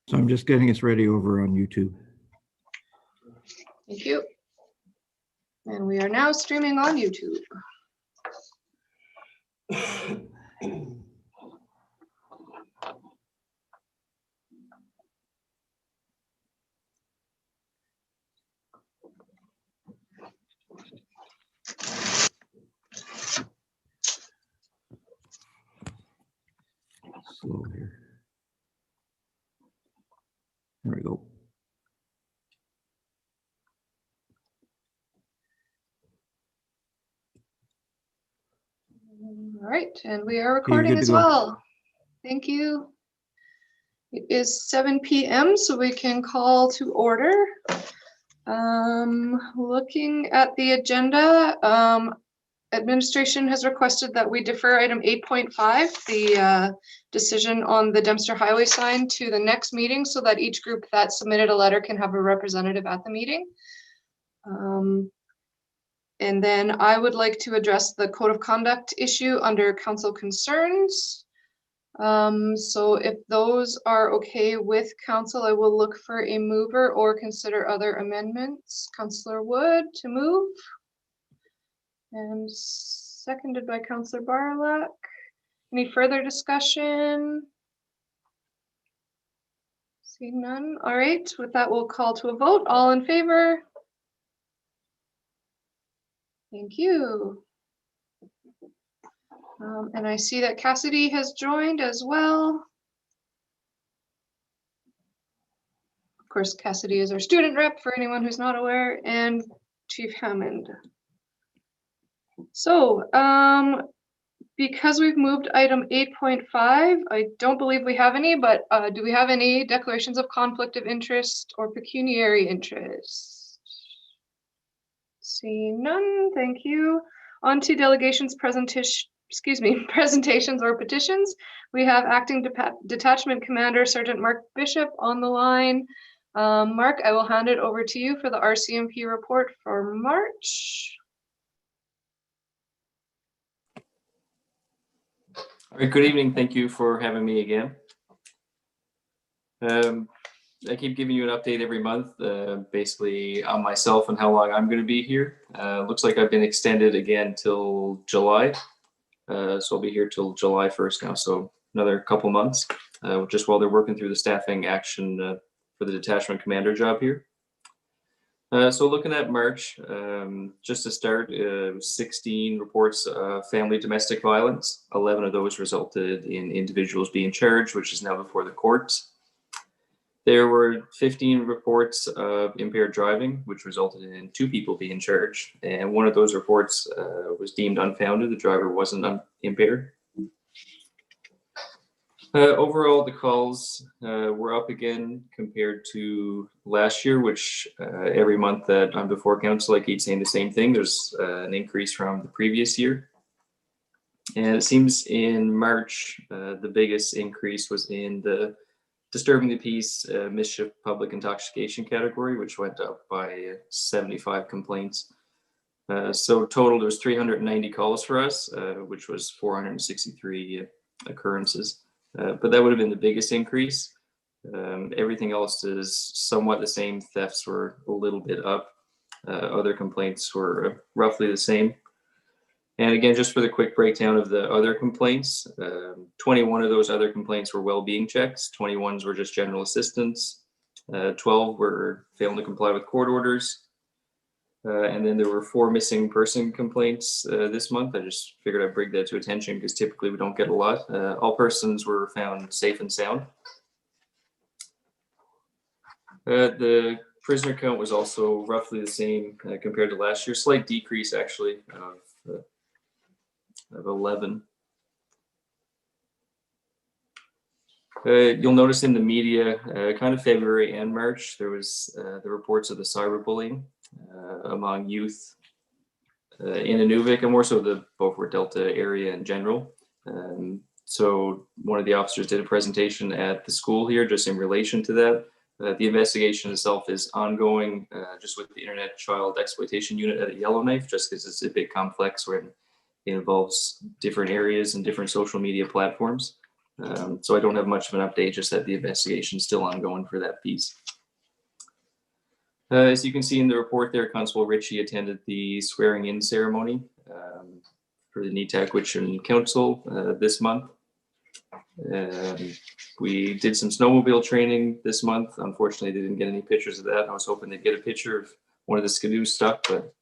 So I'm just getting us ready over on YouTube. Thank you. And we are now streaming on YouTube. Slow here. There we go. All right, and we are recording as well. Thank you. It is 7 p.m., so we can call to order. Looking at the agenda, administration has requested that we defer item 8.5, the decision on the Dempster Highway sign, to the next meeting so that each group that submitted a letter can have a representative at the meeting. And then I would like to address the code of conduct issue under council concerns. So if those are okay with council, I will look for a mover or consider other amendments. Councillor Wood to move. And seconded by Councillor Barlock. Any further discussion? Seeing none. All right, with that, we'll call to a vote. All in favor? Thank you. And I see that Cassidy has joined as well. Of course, Cassidy is our student rep for anyone who's not aware, and Chief Hammond. So, because we've moved item 8.5, I don't believe we have any, but do we have any declarations of conflict of interest or pecuniary interest? See none, thank you. On to delegations presentations or petitions. We have Acting Detachment Commander Sergeant Mark Bishop on the line. Mark, I will hand it over to you for the RCMP report for March. All right, good evening. Thank you for having me again. I keep giving you an update every month, basically on myself and how long I'm going to be here. Looks like I've been extended again till July. So I'll be here till July 1st now, so another couple months, just while they're working through the staffing action for the detachment commander job here. So looking at March, just to start, 16 reports of family domestic violence. 11 of those resulted in individuals being charged, which is now before the courts. There were 15 reports of impaired driving, which resulted in 2 people being charged. And one of those reports was deemed unfounded. The driver wasn't impaired. Overall, the calls were up again compared to last year, which every month that I'm before council, I keep saying the same thing. There's an increase from the previous year. And it seems in March, the biggest increase was in the disturbing the peace, mischief, public intoxication category, which went up by 75 complaints. So total, there's 390 calls for us, which was 463 occurrences. But that would have been the biggest increase. Everything else is somewhat the same. Thefts were a little bit up. Other complaints were roughly the same. And again, just for the quick breakdown of the other complaints, 21 of those other complaints were well-being checks. 21s were just general assistance. 12 were failing to comply with court orders. And then there were 4 missing person complaints this month. I just figured I'd bring that to attention because typically we don't get a lot. All persons were found safe and sound. The prisoner count was also roughly the same compared to last year. Slight decrease actually of 11. You'll notice in the media, kind of February and March, there was the reports of the cyberbullying among youth in Inuvik, and more so the Beaufort Delta area in general. So one of the officers did a presentation at the school here just in relation to that. The investigation itself is ongoing, just with the Internet Child Exploitation Unit at Yellowknife, just because it's a bit complex where it involves different areas and different social media platforms. So I don't have much of an update, just that the investigation is still ongoing for that piece. As you can see in the report there, Constable Ritchie attended the swearing-in ceremony for the NETAC Witchin Council this month. We did some snowmobile training this month. Unfortunately, they didn't get any pictures of that. I was hoping they'd get a picture of one of the skidoos stuck, but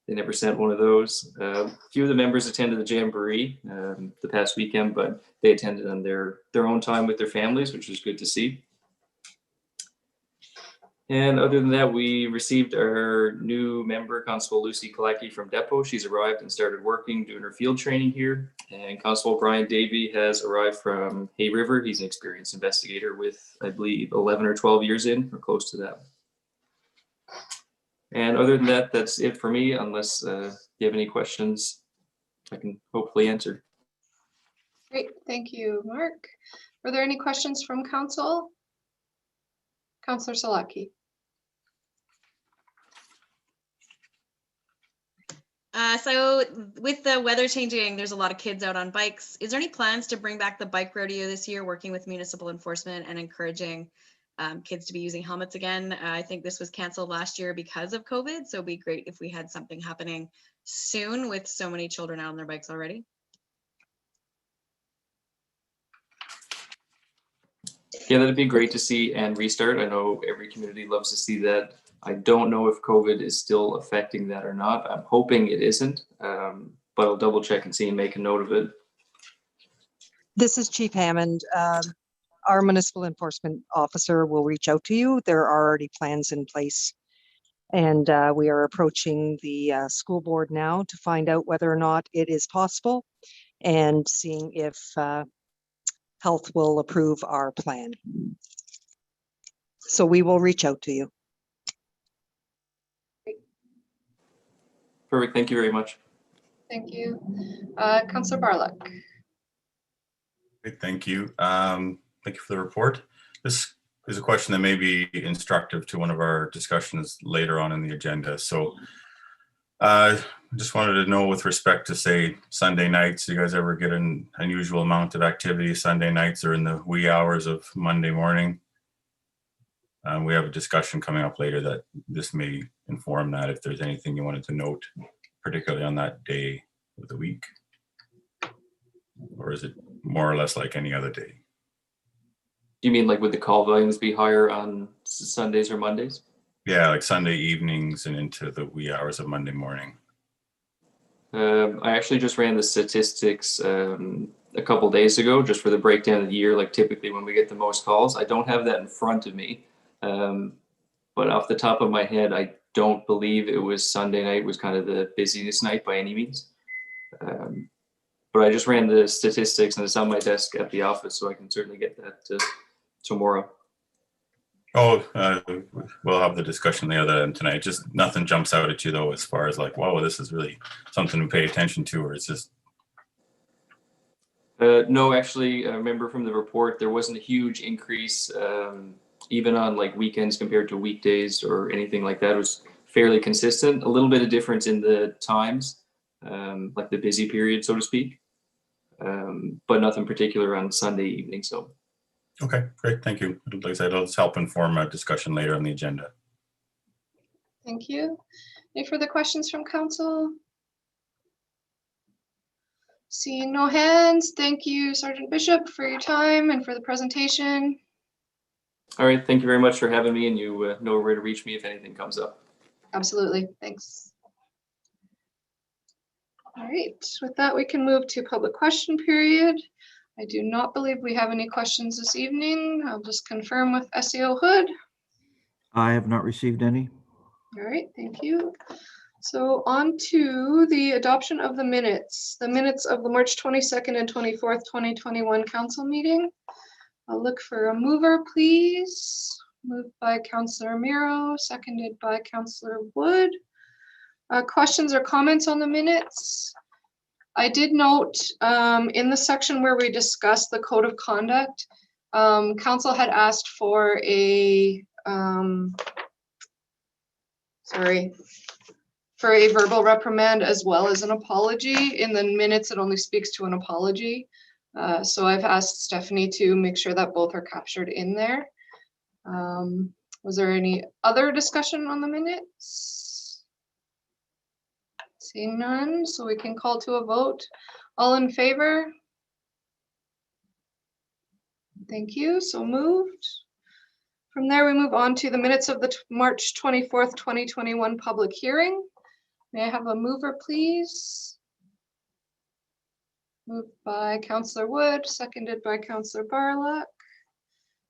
they never sent one of those. A few of the members attended the Jamboree the past weekend, but they attended on their own time with their families, which was good to see. And other than that, we received our new member, Constable Lucy Kalaki from Depot. She's arrived and started working, doing her field training here. And Constable Brian Davey has arrived from Hay River. He's an experienced investigator with, I believe, 11 or 12 years in, or close to that. And other than that, that's it for me, unless you have any questions I can hopefully answer. Great, thank you, Mark. Were there any questions from council? Councillor Salaki. So with the weather changing, there's a lot of kids out on bikes. Is there any plans to bring back the bike rodeo this year, working with municipal enforcement and encouraging kids to be using helmets again? I think this was canceled last year because of COVID, so it'd be great if we had something happening soon with so many children out on their bikes already. Yeah, that'd be great to see and restart. I know every community loves to see that. I don't know if COVID is still affecting that or not. I'm hoping it isn't, but I'll double check and see and make a note of it. This is Chief Hammond. Our municipal enforcement officer will reach out to you. There are already plans in place. And we are approaching the school board now to find out whether or not it is possible and seeing if health will approve our plan. So we will reach out to you. Perfect. Thank you very much. Thank you. Councillor Barlock. Great, thank you. Thank you for the report. This is a question that may be instructive to one of our discussions later on in the agenda. So I just wanted to know, with respect to, say, Sunday nights, do you guys ever get an unusual amount of activity Sunday nights or in the wee hours of Monday morning? We have a discussion coming up later that this may inform that, if there's anything you wanted to note, particularly on that day of the week. Or is it more or less like any other day? Do you mean like would the call volumes be higher on Sundays or Mondays? Yeah, like Sunday evenings and into the wee hours of Monday morning. I actually just ran the statistics a couple days ago, just for the breakdown of the year, like typically when we get the most calls. I don't have that in front of me, but off the top of my head, I don't believe it was Sunday night was kind of the busiest night by any means. But I just ran the statistics and it's on my desk at the office, so I can certainly get that tomorrow. Oh, we'll have the discussion the other end tonight. Just nothing jumps out at you though, as far as like, wow, this is really something to pay attention to, or it's just. No, actually, I remember from the report, there wasn't a huge increase, even on like weekends compared to weekdays or anything like that. It was fairly consistent, a little bit of difference in the times, like the busy period, so to speak, but nothing particular on Sunday evening. So. Okay, great, thank you. Like I said, it'll just help inform a discussion later on the agenda. Thank you. Any further questions from council? Seeing no hands, thank you, Sergeant Bishop, for your time and for the presentation. All right, thank you very much for having me, and you know where to reach me if anything comes up. Absolutely, thanks. All right, with that, we can move to public question period. I do not believe we have any questions this evening. I'll just confirm with SEO Hood. I have not received any. All right, thank you. So on to the adoption of the minutes of the March 22nd and 24th, 2021 council meeting. I'll look for a mover, please. Moved by Councillor Miro, seconded by Councillor Wood. Questions or comments on the minutes? I did note in the section where we discussed the code of conduct, council had asked for a verbal reprimand as well as an apology. In the minutes, it only speaks to an apology. So I've asked Stephanie to make sure that both are captured in there. Was there any other discussion on the minutes? Seeing none, so we can call to a vote. All in favor? Thank you, so moved. From there, we move on to the minutes of the March 24th, 2021 public hearing. May I have a mover, please? Moved by Councillor Wood, seconded by Councillor Barlock.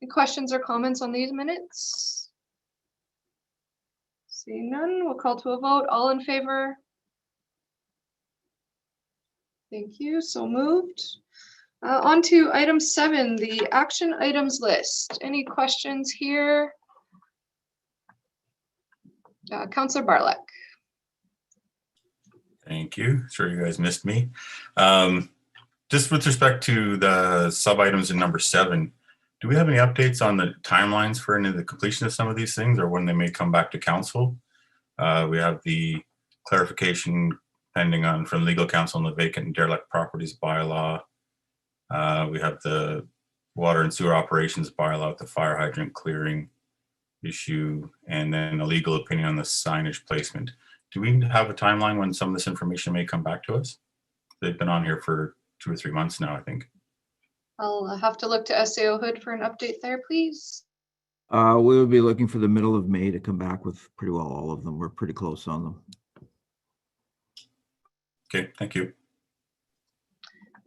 Any questions or comments on these minutes? Seeing none, we'll call to a vote. All in favor? Thank you, so moved. On to item 7, the action items list. Any questions here? Councillor Barlock. Thank you. Sure you guys missed me. Just with respect to the sub items in number 7, do we have any updates on the timelines for any of the completion of some of these things or when they may come back to council? We have the clarification pending on from legal counsel on the vacant and derelict properties bylaw. We have the water and sewer operations bylaw, the fire hydrant clearing issue, and then a legal opinion on the signage placement. Do we have a timeline when some of this information may come back to us? They've been on here for 2 or 3 months now, I think. I'll have to look to SAO Hood for an update there, please. We will be looking for the middle of May to come back with pretty well all of them. We're pretty close on them. Okay, thank you.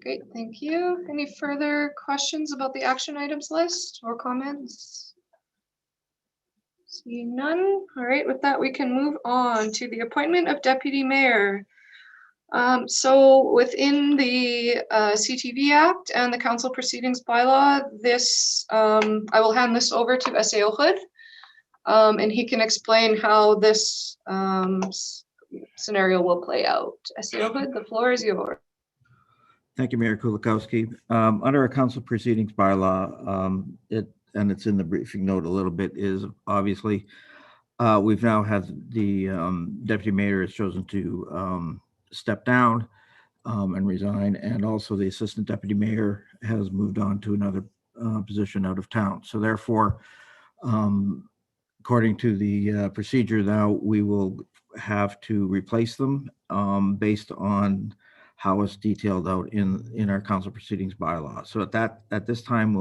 Great, thank you. Any further questions about the action items list or comments? Seeing none. All right, with that, we can move on to the appointment of deputy mayor. So within the CTV Act and the council proceedings bylaw, this I will hand this over to SAO Hood, and he can explain how this scenario will play out. SAO Hood, the floor is yours. Thank you, Mayor Kulikowski. Under our council proceedings bylaw, and it's in the briefing note a little bit, is obviously we've now had the deputy mayor has chosen to step down and resign, and also the assistant deputy mayor has moved on to another position out of town. So therefore, according to the procedure now, we will have to replace them based on how it's detailed out in our council proceedings bylaw. So at this time,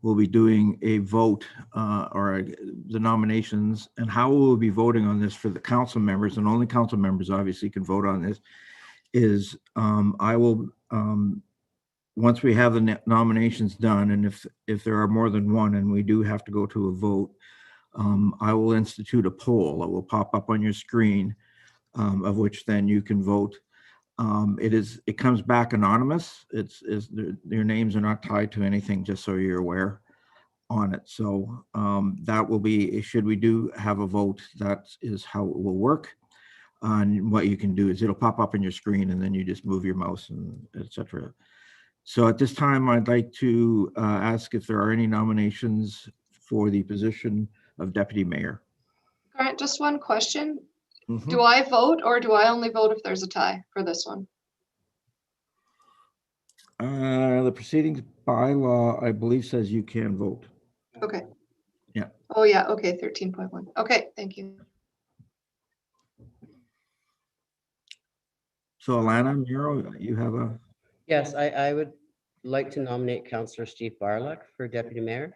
we'll be doing a vote the nominations, and how we'll be voting on this for the council members, and only council members obviously can vote on this, is I will, once we have the nominations done, and if there are more than one and we do have to go to a vote, I will institute a poll. It will pop up on your screen, of which then you can vote. It comes back anonymous. Your names are not tied to anything, just so you're aware on it. So that will be, should we do have a vote, that is how it will work. And what you can do is it'll pop up on your screen and then you just move your mouse and etc. So at this time, I'd like to ask if there are any nominations for the position of deputy mayor. Grant, just one question. Do I vote, or do I only vote if there's a tie for this one? The proceedings bylaw, I believe, says you can vote. Okay. Yeah. Oh, yeah. Okay. 13.1. Okay. Thank you. So Alana, Miro, you have a... Yes, I would like to nominate Councillor Steve Barlock for deputy mayor.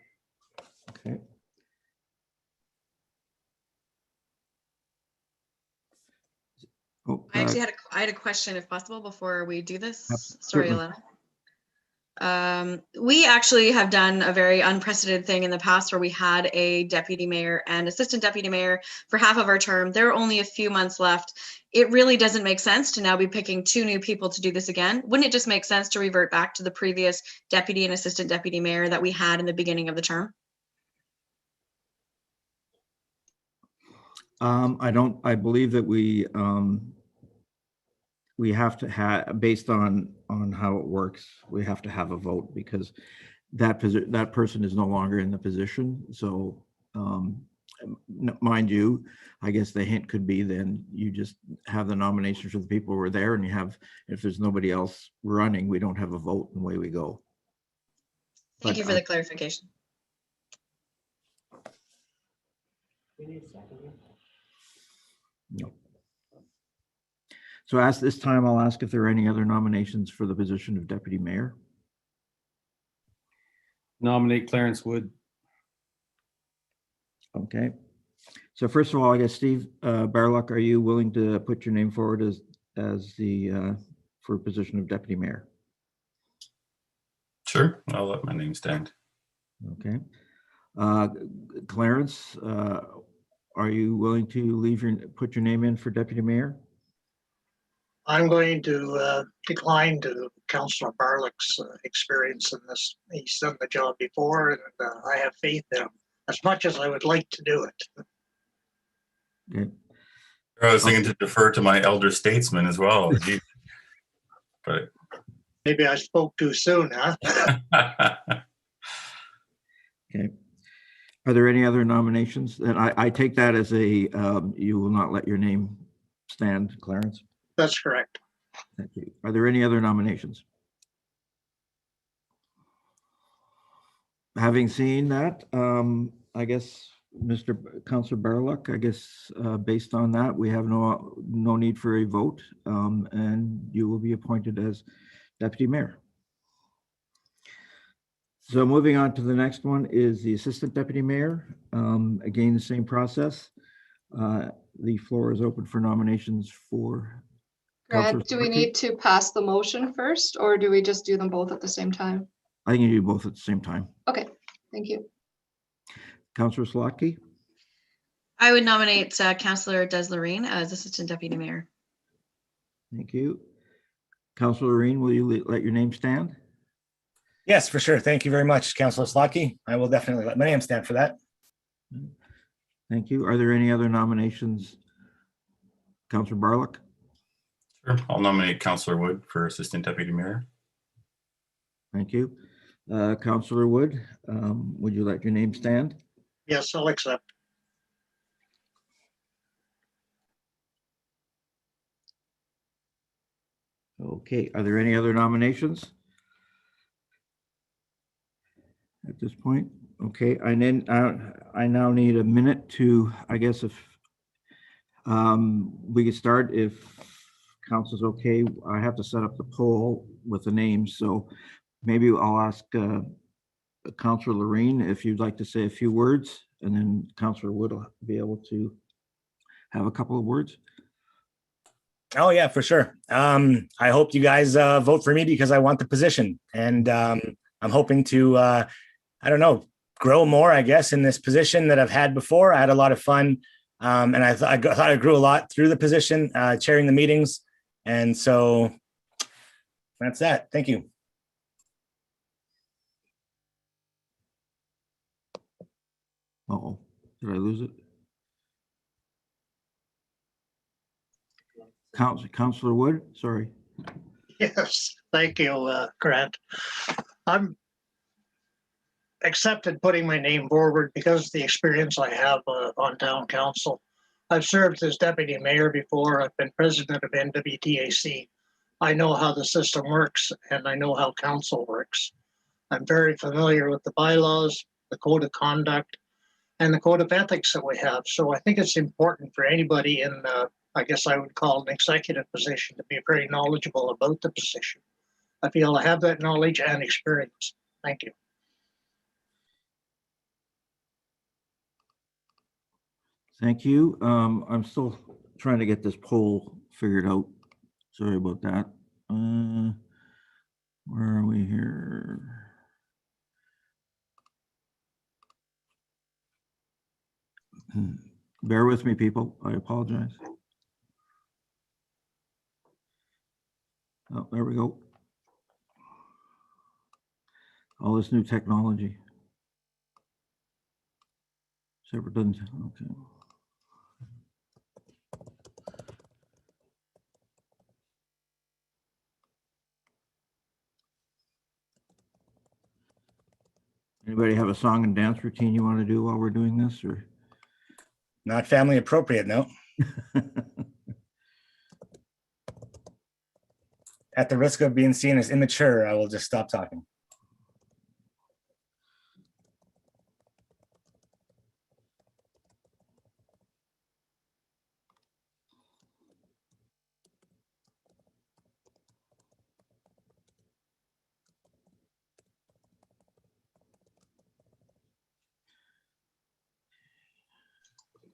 Okay. Oh, I actually had a question, if possible, before we do this. Sorry, certainly. Alana. We actually have done a very unprecedented thing in the past where we had a deputy mayor and assistant deputy mayor for half of our term. There are only a few months left. It really doesn't make sense to now be picking 2 new people to do this again. Wouldn't it just make sense to revert back to the previous deputy and assistant deputy mayor that we had in the beginning of the term? I believe that we have to have, based on how it works, we have to have a vote because that person is no longer in the position. So mind you, I guess the hint could be then you just have the nominations for the people who are there, and you have, if there's nobody else running, we don't have a vote and away we go. Thank But you for the clarification. No. So as this time, I'll ask if there are any other nominations for the position of deputy mayor. Nominate Clarence Wood. Okay. So first of all, I guess, Steve Barlock, are you willing to put your name forward as the for position of deputy mayor? Sure, I'll let my name stand. Okay. Clarence, are you willing to put your name in for deputy mayor? I'm going to decline to Councillor Barlock's experience in this. He's done the job before, and I have faith in him as much as I would like to do it. Okay. I was thinking to defer to my elder statesman as well. But Maybe I spoke too soon, huh? Okay. Are there any other nominations? And I take that as a you will not let your name stand, Clarence. That's correct. Thank you. Are there any other nominations? Having seen that, I guess, Councillor Barlock, I guess based on that, we have no need for a vote, and you will be appointed as deputy mayor. So moving on to the next one is the assistant deputy mayor. Again, the same process. The floor is open for nominations for. Grant, do we need to pass the motion first, or do we just do them both at the same time? I think you do both at the same time. Okay, thank you. Councillor Slotky. I would nominate Councillor Des Lorraine as assistant deputy mayor. Thank you. Councillor Lorraine, will you let your name stand? Yes, for sure. Thank you very much, Councillor Slotky. I will definitely let my name stand for that. Thank you. Are there any other nominations? Councillor Barlock. Sure, I'll nominate Councillor Wood for assistant deputy mayor. Thank you. Councillor Wood, would you let your name stand? Yes, I'll accept. Okay, are there any other nominations at this point? Okay, I now need a minute to, I guess, if we could start, if council's okay. I have to set up the poll with the names, so maybe I'll ask Councillor Lorraine if you'd like to say a few words, and then Councillor Wood will be able to have a couple of words. Oh yeah, for sure. I hope you guys vote for me because I want the position, and I'm hoping to, I don't know, grow more, I guess, in this position that I've had before. I had a lot of fun, and I thought I grew a lot through the position, chairing the meetings, and so that's that. Thank you. Uh-oh, did I lose it? Councillor Wood, sorry. Yes, thank you, Grant. I'm accepted putting my name forward because of the experience I have on town council. I've served as deputy mayor before. I've been president of NWTAC. I know how the system works, and I know how council works. I'm very familiar with the bylaws, the code of conduct, and the code of ethics that we have. So I think it's important for anybody in, I guess I would call an executive position, to be very knowledgeable about the position. I feel I have that knowledge and experience. Thank you. Thank you. I'm still trying to get this poll figured out. Sorry about that. Where are we here? Bear with me, people. I apologize. Oh, there we go. All this new technology. Separate doesn't, okay. Anybody have a song and dance routine you want to do while we're doing this, or? Not family appropriate, no. At the risk of being seen as immature, I will just stop talking.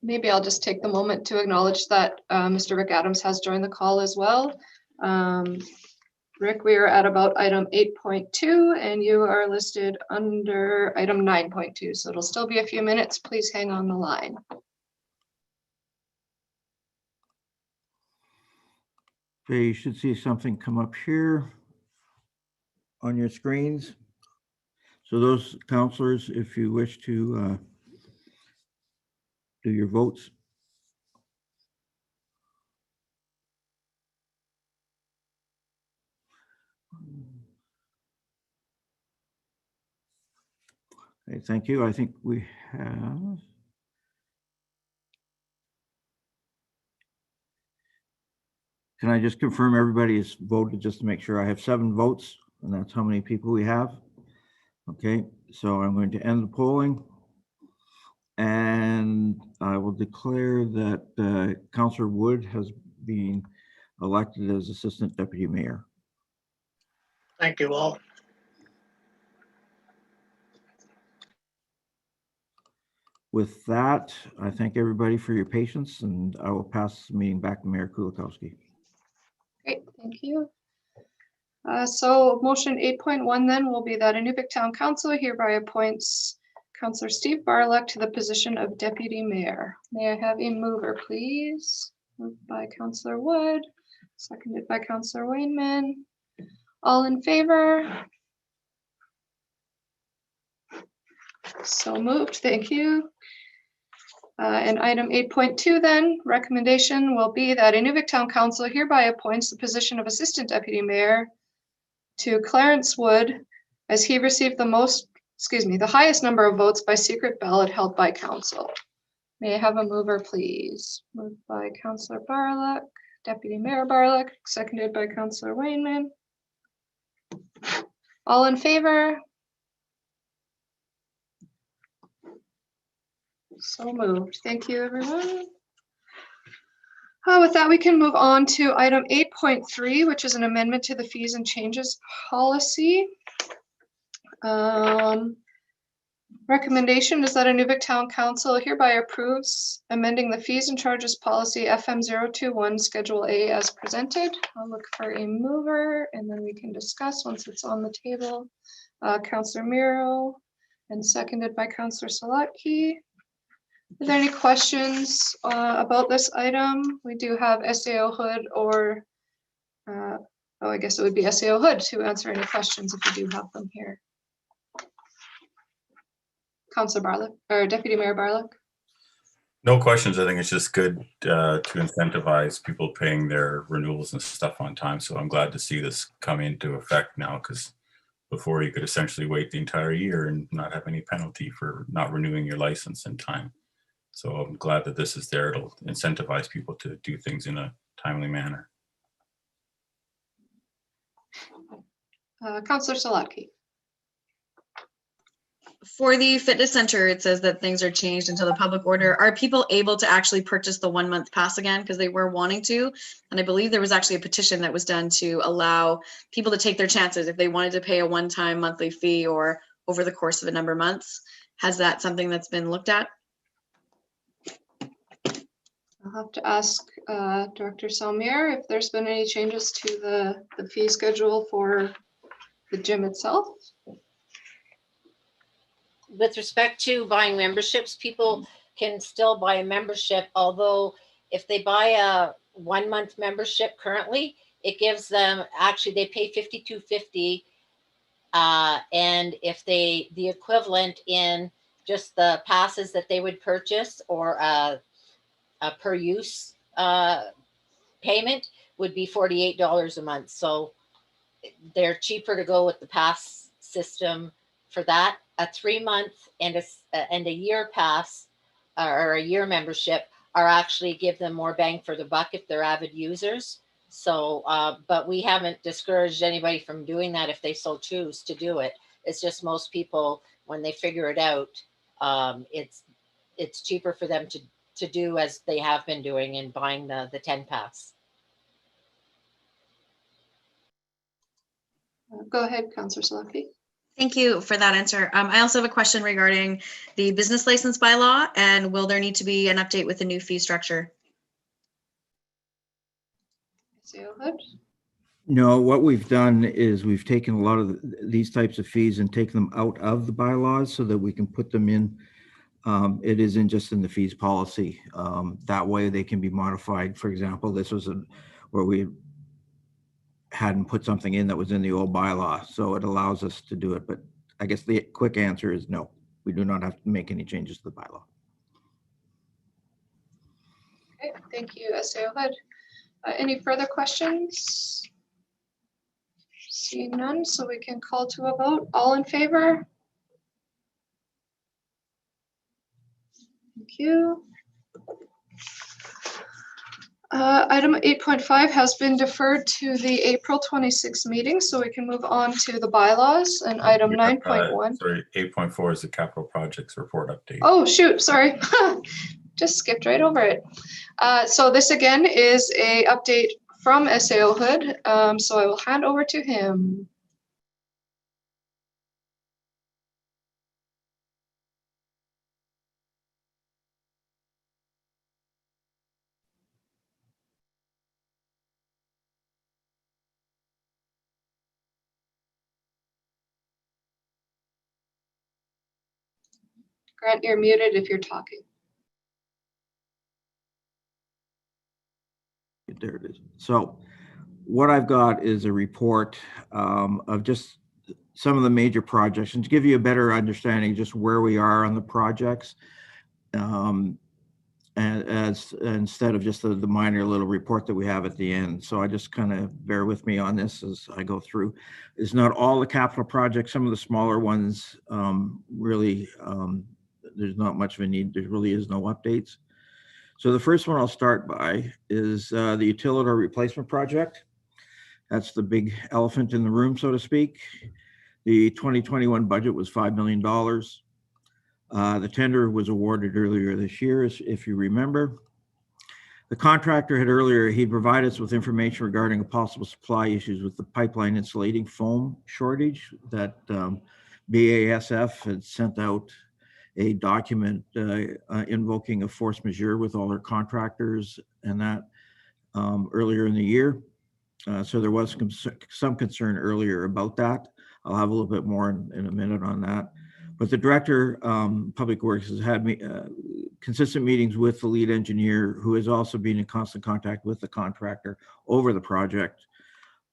Maybe I'll just take the moment to acknowledge that Mr. Rick Adams has joined the call as well. Rick, we are at about item 8.2 and you are listed under item 9.2. So it'll still be a few minutes. Please hang on the line. Okay, you should see something come up here on your screens. So those counselors, if you wish to do your votes. Okay, thank you. I think we have. Can I just confirm everybody has voted just to make sure? I have 7 votes, and that's how many people we have. Okay, so I'm going to end the polling. And I will declare that Councillor Wood has been elected as Assistant Deputy Mayor. Thank you all. With that, I thank everybody for your patience, and I will pass the meeting back to Mayor Kulikowski. Great, thank you. So motion 8.1 then will be that Inuvik Town Council hereby appoints Councillor Steve Barlock to the position of Deputy Mayor. May I have a mover, please? Moved by Councillor Wood, seconded by Councillor Wainman. All in favor? So moved, thank you. And item 8.2 then, recommendation will be that Inuvik Town Council hereby appoints the position of Assistant Deputy Mayor to Clarence Wood as he received the highest number of votes by secret ballot held by council. May I have a mover, please? Moved by Councillor Barlock, Deputy Mayor Barlock, seconded by Councillor Wainman. All in favor? So moved. Thank you, everyone. With that, we can move on to item 8.3, which is an amendment to the fees and changes policy. Recommendation is that Inuvik Town Council hereby approves amending the fees and charges policy FM 021 Schedule A as presented. I'll look for a mover and then we can discuss once it's on the table. Councillor Miro and seconded by Councillor Salatki. Are there any questions about this item? We do have SAO Hood or, I guess it would be SAO Hood to answer any questions if you do have them here. Councillor Barlock, or Deputy Mayor Barlock. No questions. I think it's just good to incentivize people paying their renewals and stuff on time. So I'm glad to see this come into effect now, because before you could essentially wait the entire year and not have any penalty for not renewing your license in time. So I'm glad that this is there. It'll incentivize people to do things in a timely manner. Councillor Salatki. For the fitness center, it says that things are changed until the public order. Are people able to actually purchase the 1 month pass again? Because they were wanting to. And I believe there was actually a petition that was done to allow people to take their chances if they wanted to pay a one-time monthly fee or over the course of a number of months. Has that something that's been looked at? I'll have to ask Director Salmier if there's been any changes to the fee schedule for the gym itself. With respect to buying memberships, people can still buy a membership, although if they buy a 1 month membership currently, it gives them, actually they pay $52.50, and if the equivalent in just the passes that they would purchase or a per use payment would be $48 a month. So they're cheaper to go with the pass system for that. A 3 month and a year pass or a year membership are actually give them more bang for the buck if they're avid users. So, but we haven't discouraged anybody from doing that if they so choose to do it. It's just most people, when they figure it out, it's cheaper for them to do as they have been doing and buying the 10 pass. Go ahead, Councillor Selecki. Thank you for that answer. I also have a question regarding the business license bylaw, and will there need to be an update with the new fee structure? SAO Hood. No, what we've done is we've taken a lot of these types of fees and taken them out of the bylaws so that we can put them in. It isn't just in the fees policy. That way they can be modified. For example, this was where we hadn't put something in that was in the old bylaw, so it allows us to do it. But I guess the quick answer is no, we do not have to make any changes to the bylaw. Okay, thank you, SAO Hood. Any further questions? Seeing none, so we can call to a vote. All in favor? Thank you. Item 8.5 has been deferred to the April 26th meeting, so we can move on to the bylaws and item 9.1. Sorry, 8.4 is the capital projects report update. Oh, shoot, sorry. Just skipped right over it. So this again is a update from SAO Hood. So I will hand over to him. Grant, you're muted if you're talking. There it is. So what I've got is a report of just some of the major projects, and to give you a better understanding just where we are on the projects, and as instead of just the minor little report that we have at the end. So I just kind of bear with me on this as I go through. It's not all the capital projects. Some of the smaller ones really there's not much of a need. There really is no updates. So the first one I'll start by is the utility replacement project. That's the big elephant in the room, so to speak. The 2021 budget was $5 million. The tender was awarded earlier this year, if you remember. The contractor he'd provided us with information regarding a possible supply issues with the pipeline insulating foam shortage that BASF had sent out a document invoking a force majeure with all their contractors and that earlier in the year. So there was some concern earlier about that. I'll have a little bit more in a minute on that. But the director, Public Works, has had consistent meetings with the lead engineer, who has also been in constant contact with the contractor over the project.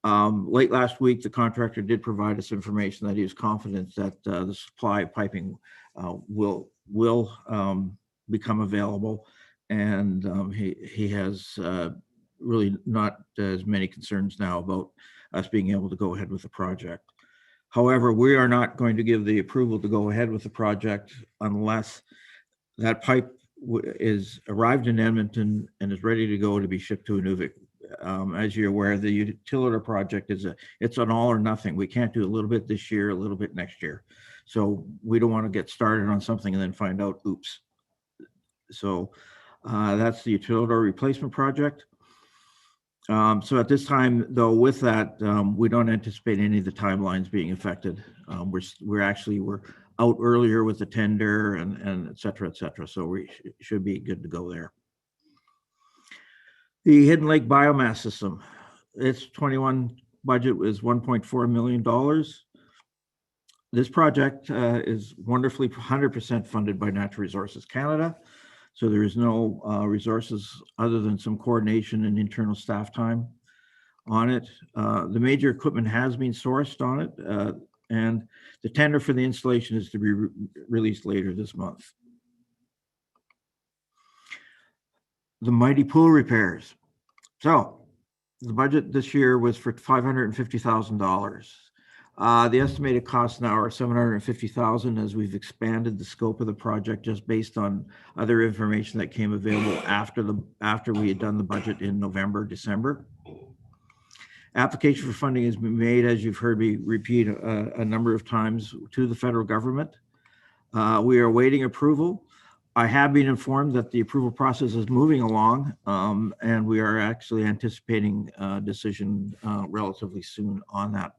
Late last week, the contractor did provide us information that he is confident that the supply of piping will become available, and he has really not as many concerns now about us being able to go ahead with the project. However, we are not going to give the approval to go ahead with the project unless that pipe is arrived in Edmonton and is ready to go to be shipped to Inuvik. As you're aware, the utility project it's an all or nothing. We can't do a little bit this year, a little bit next year. So we don't want to get started on something and then find out, oops. So that's the utility replacement project. So at this time, though, with that, we don't anticipate any of the timelines being affected. We're out earlier with the tender and et cetera, et cetera. So we should be good to go there. The Hidden Lake Biomass System, its 21 budget was $1.4 million. This project is wonderfully 100% funded by Natural Resources Canada. So there is no resources other than some coordination and internal staff time on it. The major equipment has been sourced on it, and the tender for the installation is to be released later this month. The mighty pool repairs. So the budget this year was for $550,000. The estimated costs now are $750,000 as we've expanded the scope of the project just based on other information that came available after we had done the budget in November, December. Application for funding has been made, as you've heard me repeat a number of times, to the federal government. We are awaiting approval. I have been informed that the approval process is moving along, and we are actually anticipating a decision relatively soon on that.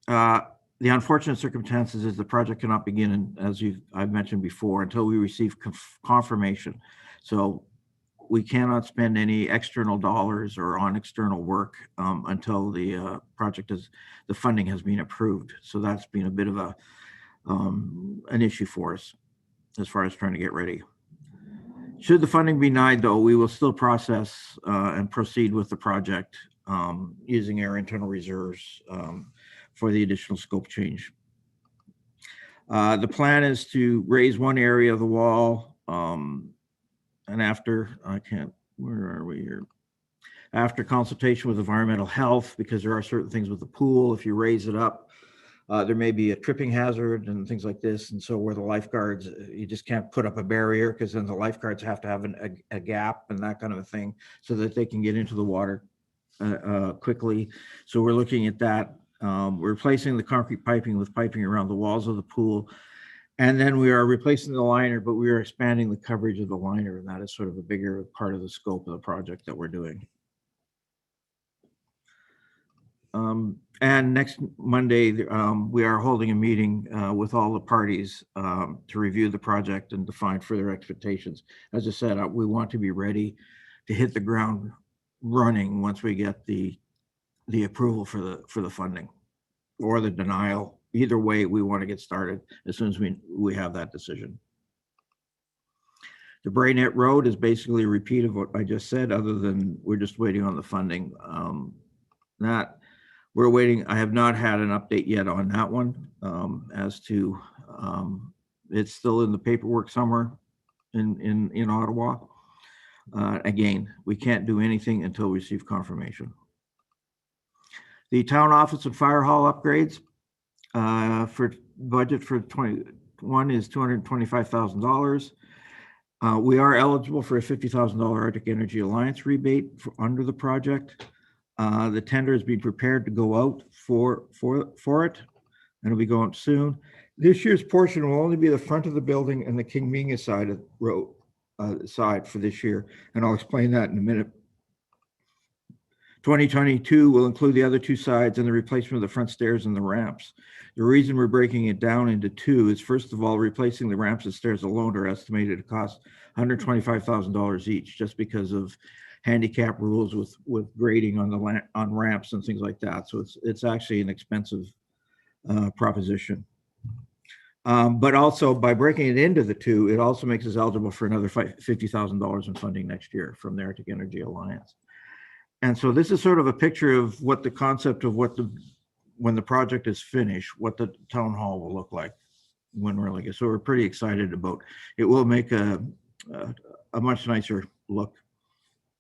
The unfortunate circumstances is the project cannot begin, as I've mentioned before, until we receive confirmation. So we cannot spend any external dollars or on external work until the the funding has been approved. So that's been a bit of an issue for us as far as trying to get ready. Should the funding be denied, though, we will still process and proceed with the project using our internal reserves for the additional scope change. The plan is to raise one area of the wall, and after, where are we here? After consultation with environmental health, because there are certain things with the pool, if you raise it up, there may be a tripping hazard and things like this. And so where the lifeguards, you just can't put up a barrier because then the lifeguards have to have a gap and that kind of a thing so that they can get into the water quickly. So we're looking at that. We're replacing the concrete piping with piping around the walls of the pool. And then we are replacing the liner, but we are expanding the coverage of the liner. And that is sort of a bigger part of the scope of the project that we're doing. And next Monday, we are holding a meeting with all the parties to review the project and define further expectations. As I said, we want to be ready to hit the ground running once we get the approval for the funding or the denial. Either way, we want to get started as soon as we have that decision. The Brainette Road is basically a repeat of what I just said, other than we're just waiting on the funding. We're waiting. I have not had an update yet on that one as to it's still in the paperwork somewhere in Ottawa. Again, we can't do anything until we receive confirmation. The town office and fire hall upgrades for budget for 21 is $225,000. We are eligible for a $50,000 Arctic Energy Alliance rebate under the project. The tender is being prepared to go out for it, and it'll be going soon. This year's portion will only be the front of the building and the King Minga side of the road side for this year, and I'll explain that in a minute. 2022 will include the other two sides and the replacement of the front stairs and the ramps. The reason we're breaking it down into two is, first of all, replacing the ramps and stairs alone are estimated to cost $125,000 each, just because of handicap rules with grading on ramps and things like that. So it's actually an expensive proposition. But also by breaking it into the two, it also makes us eligible for another $50,000 in funding next year from the Arctic Energy Alliance. And so this is sort of a picture of what the concept of when the project is finished, what the town hall will look like when we're like it. So we're pretty excited about it. Will make a much nicer look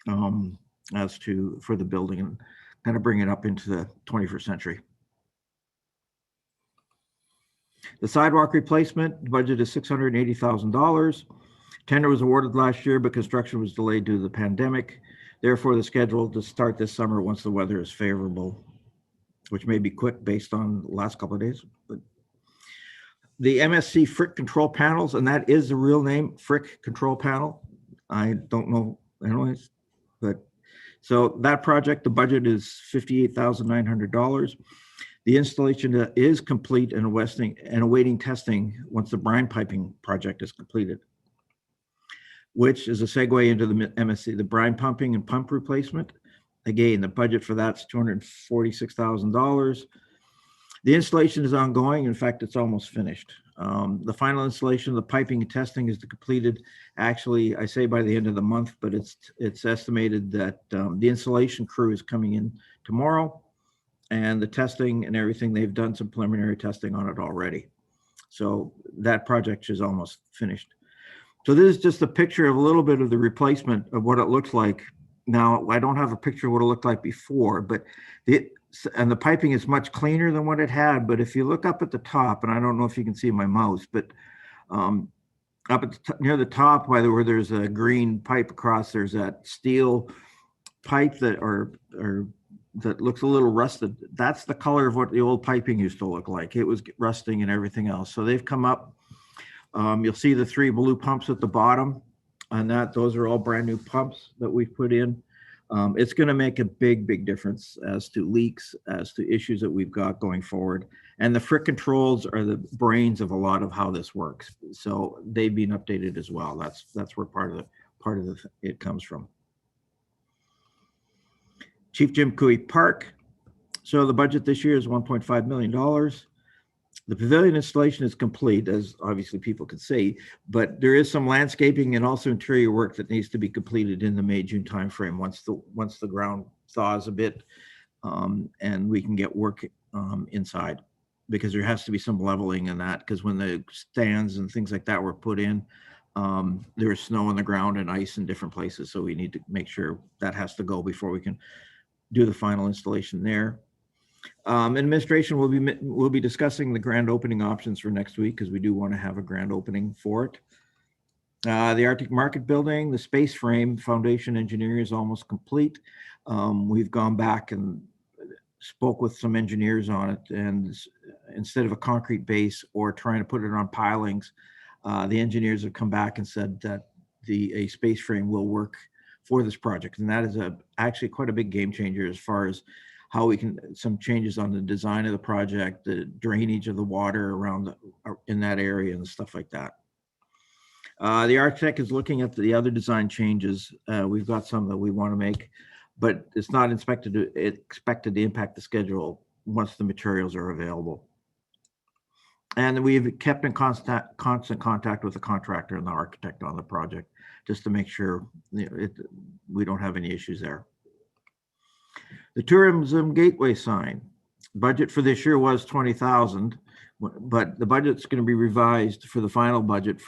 for the building and kind of bring it up into the 21st century. The sidewalk replacement budget is $680,000. Tender was awarded last year, but construction was delayed due to the pandemic. Therefore, the schedule to start this summer once the weather is favorable, which may be quick based on the last couple of days. But the MSC Frick control panels, and that is the real name, Frick control panel. I don't know anyways, but so that project, the budget is $58,900. The installation is complete and awaiting testing once the brine piping project is completed, which is a segue into the MSC, the brine pumping and pump replacement. Again, the budget for that's $246,000. The installation is ongoing. In fact, it's almost finished. The final installation of the piping and testing is completed. Actually, I say by the end of the month, but it's estimated that the installation crew is coming in tomorrow, and the testing and everything, they've done some preliminary testing on it already. So that project is almost finished. So this is just a picture of a little bit of the replacement of what it looks like. Now, I don't have a picture of what it looked like before, but and the piping is much cleaner than what it had, but if you look up at the top, and I don't know if you can see my mouse, but up at near the top, where there's a green pipe across, there's that steel pipe that that looks a little rusted. That's the color of what the old piping used to look like. It was rusting and everything else. So they've come up. You'll see the 3 blue pumps at the bottom, and those are all brand new pumps that we've put in. It's going to make a big difference as to leaks, as to issues that we've got going forward. And the frick controls are the brains of a lot of how this works. So they've been updated as well. That's where part of it comes from. Chief Jim Cooey Park. So the budget this year is $1.5 million. The pavilion installation is complete, as obviously people can see, but there is some landscaping and also interior work that needs to be completed in the May-June timeframe once the ground thaws a bit, and we can get work inside, because there has to be some leveling in that, because when the stands and things like that were put in, there was snow on the ground and ice in different places, so we need to make sure that has to go before we can do the final installation there. Administration will be discussing the grand opening options for next week, because we do want to have a grand opening for it. The Arctic Market building, the space frame foundation engineering is almost complete. We've gone back and spoke with some engineers on it, and instead of a concrete base or trying to put it on pilings, the engineers have come back and said that a space frame will work for this project, and that is actually quite a big game changer as far as how we can, some changes on the design of the project, the drainage of the water around in that area and stuff like that. The architect is looking at the other design changes. We've got some that we want to make, but it's not expected to impact the schedule once the materials are available. And we've kept in constant contact with the contractor and the architect on the project, just to make sure we don't have any issues there. The tourism gateway sign budget for this year was $20,000, but the budget's going to be revised for the final budget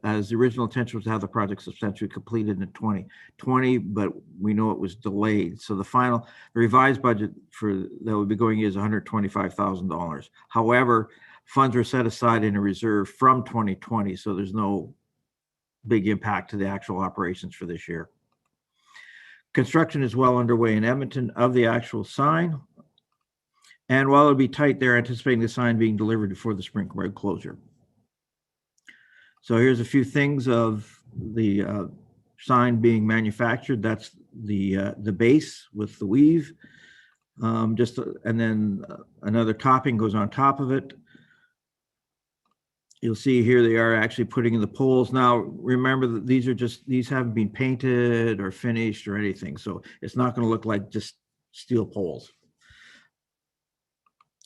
as the original intention was to have the project substantially completed in 2020, but we know it was delayed. So the revised budget that would be going is $125,000. However, funds are set aside in a reserve from 2020, so there's no big impact to the actual operations for this year. Construction is well underway in Edmonton of the actual sign. And while it'll be tight, they're anticipating the sign being delivered before the spring break closure. So here's a few things of the sign being manufactured. That's the base with the weave. And then another topping goes on top of it. You'll see here they are actually putting in the poles. Now, remember that these haven't been painted or finished or anything. So it's not going to look like just steel poles.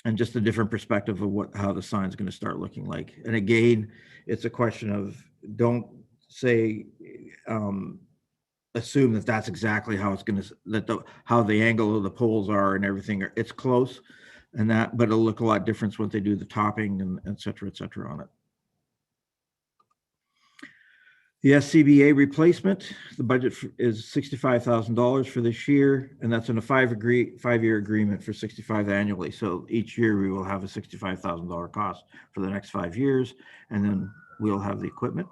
And just a different perspective of how the sign's going to start looking like. And again, it's a question of don't say, assume that that's exactly how it's going to, how the angle of the poles are and everything. It's close and that, but it'll look a lot different once they do the topping and et cetera on it. The SCBA replacement, the budget is $65,000 for this year, and that's in a five-year agreement for $65,000 annually. So each year we will have a $65,000 cost for the next 5 years, and then we'll have the equipment.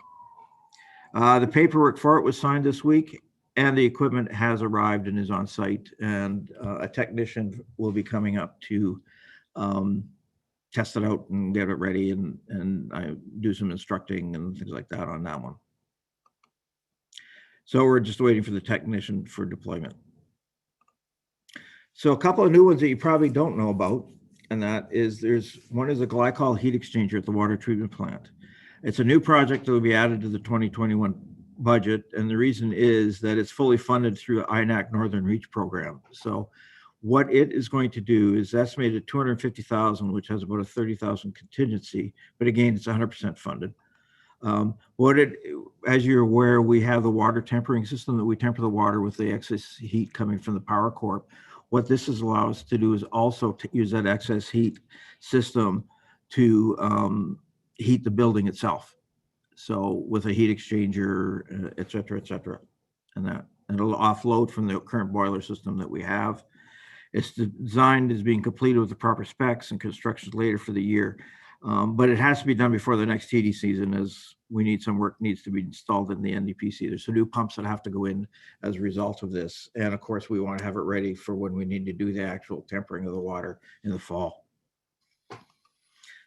The paperwork for it was signed this week, and the equipment has arrived and is on site, and a technician will be coming up to test it out and get it ready and I do some instructing and things like that on that one. So we're just waiting for the technician for deployment. So a couple of new ones that you probably don't know about, and that is one is a glycol heat exchanger at the water treatment plant. It's a new project that will be added to the 2021 budget, and the reason is that it's fully funded through INAC Northern Reach program. So what it is going to do is estimated at $250,000, which has about a $30,000 contingency, but again, it's 100% funded. As you're aware, we have the water tempering system that we temper the water with the excess heat coming from the power corp. What this is allow us to do is also to use that excess heat system to heat the building itself. So with a heat exchanger, et cetera, and that. And it'll offload from the current boiler system that we have. It's designed as being completed with the proper specs and construction later for the year. But it has to be done before the next heating season, as we need some work needs to be installed in the NDPC. There's some new pumps that have to go in as a result of this. And of course, we want to have it ready for when we need to do the actual tempering of the water in the fall.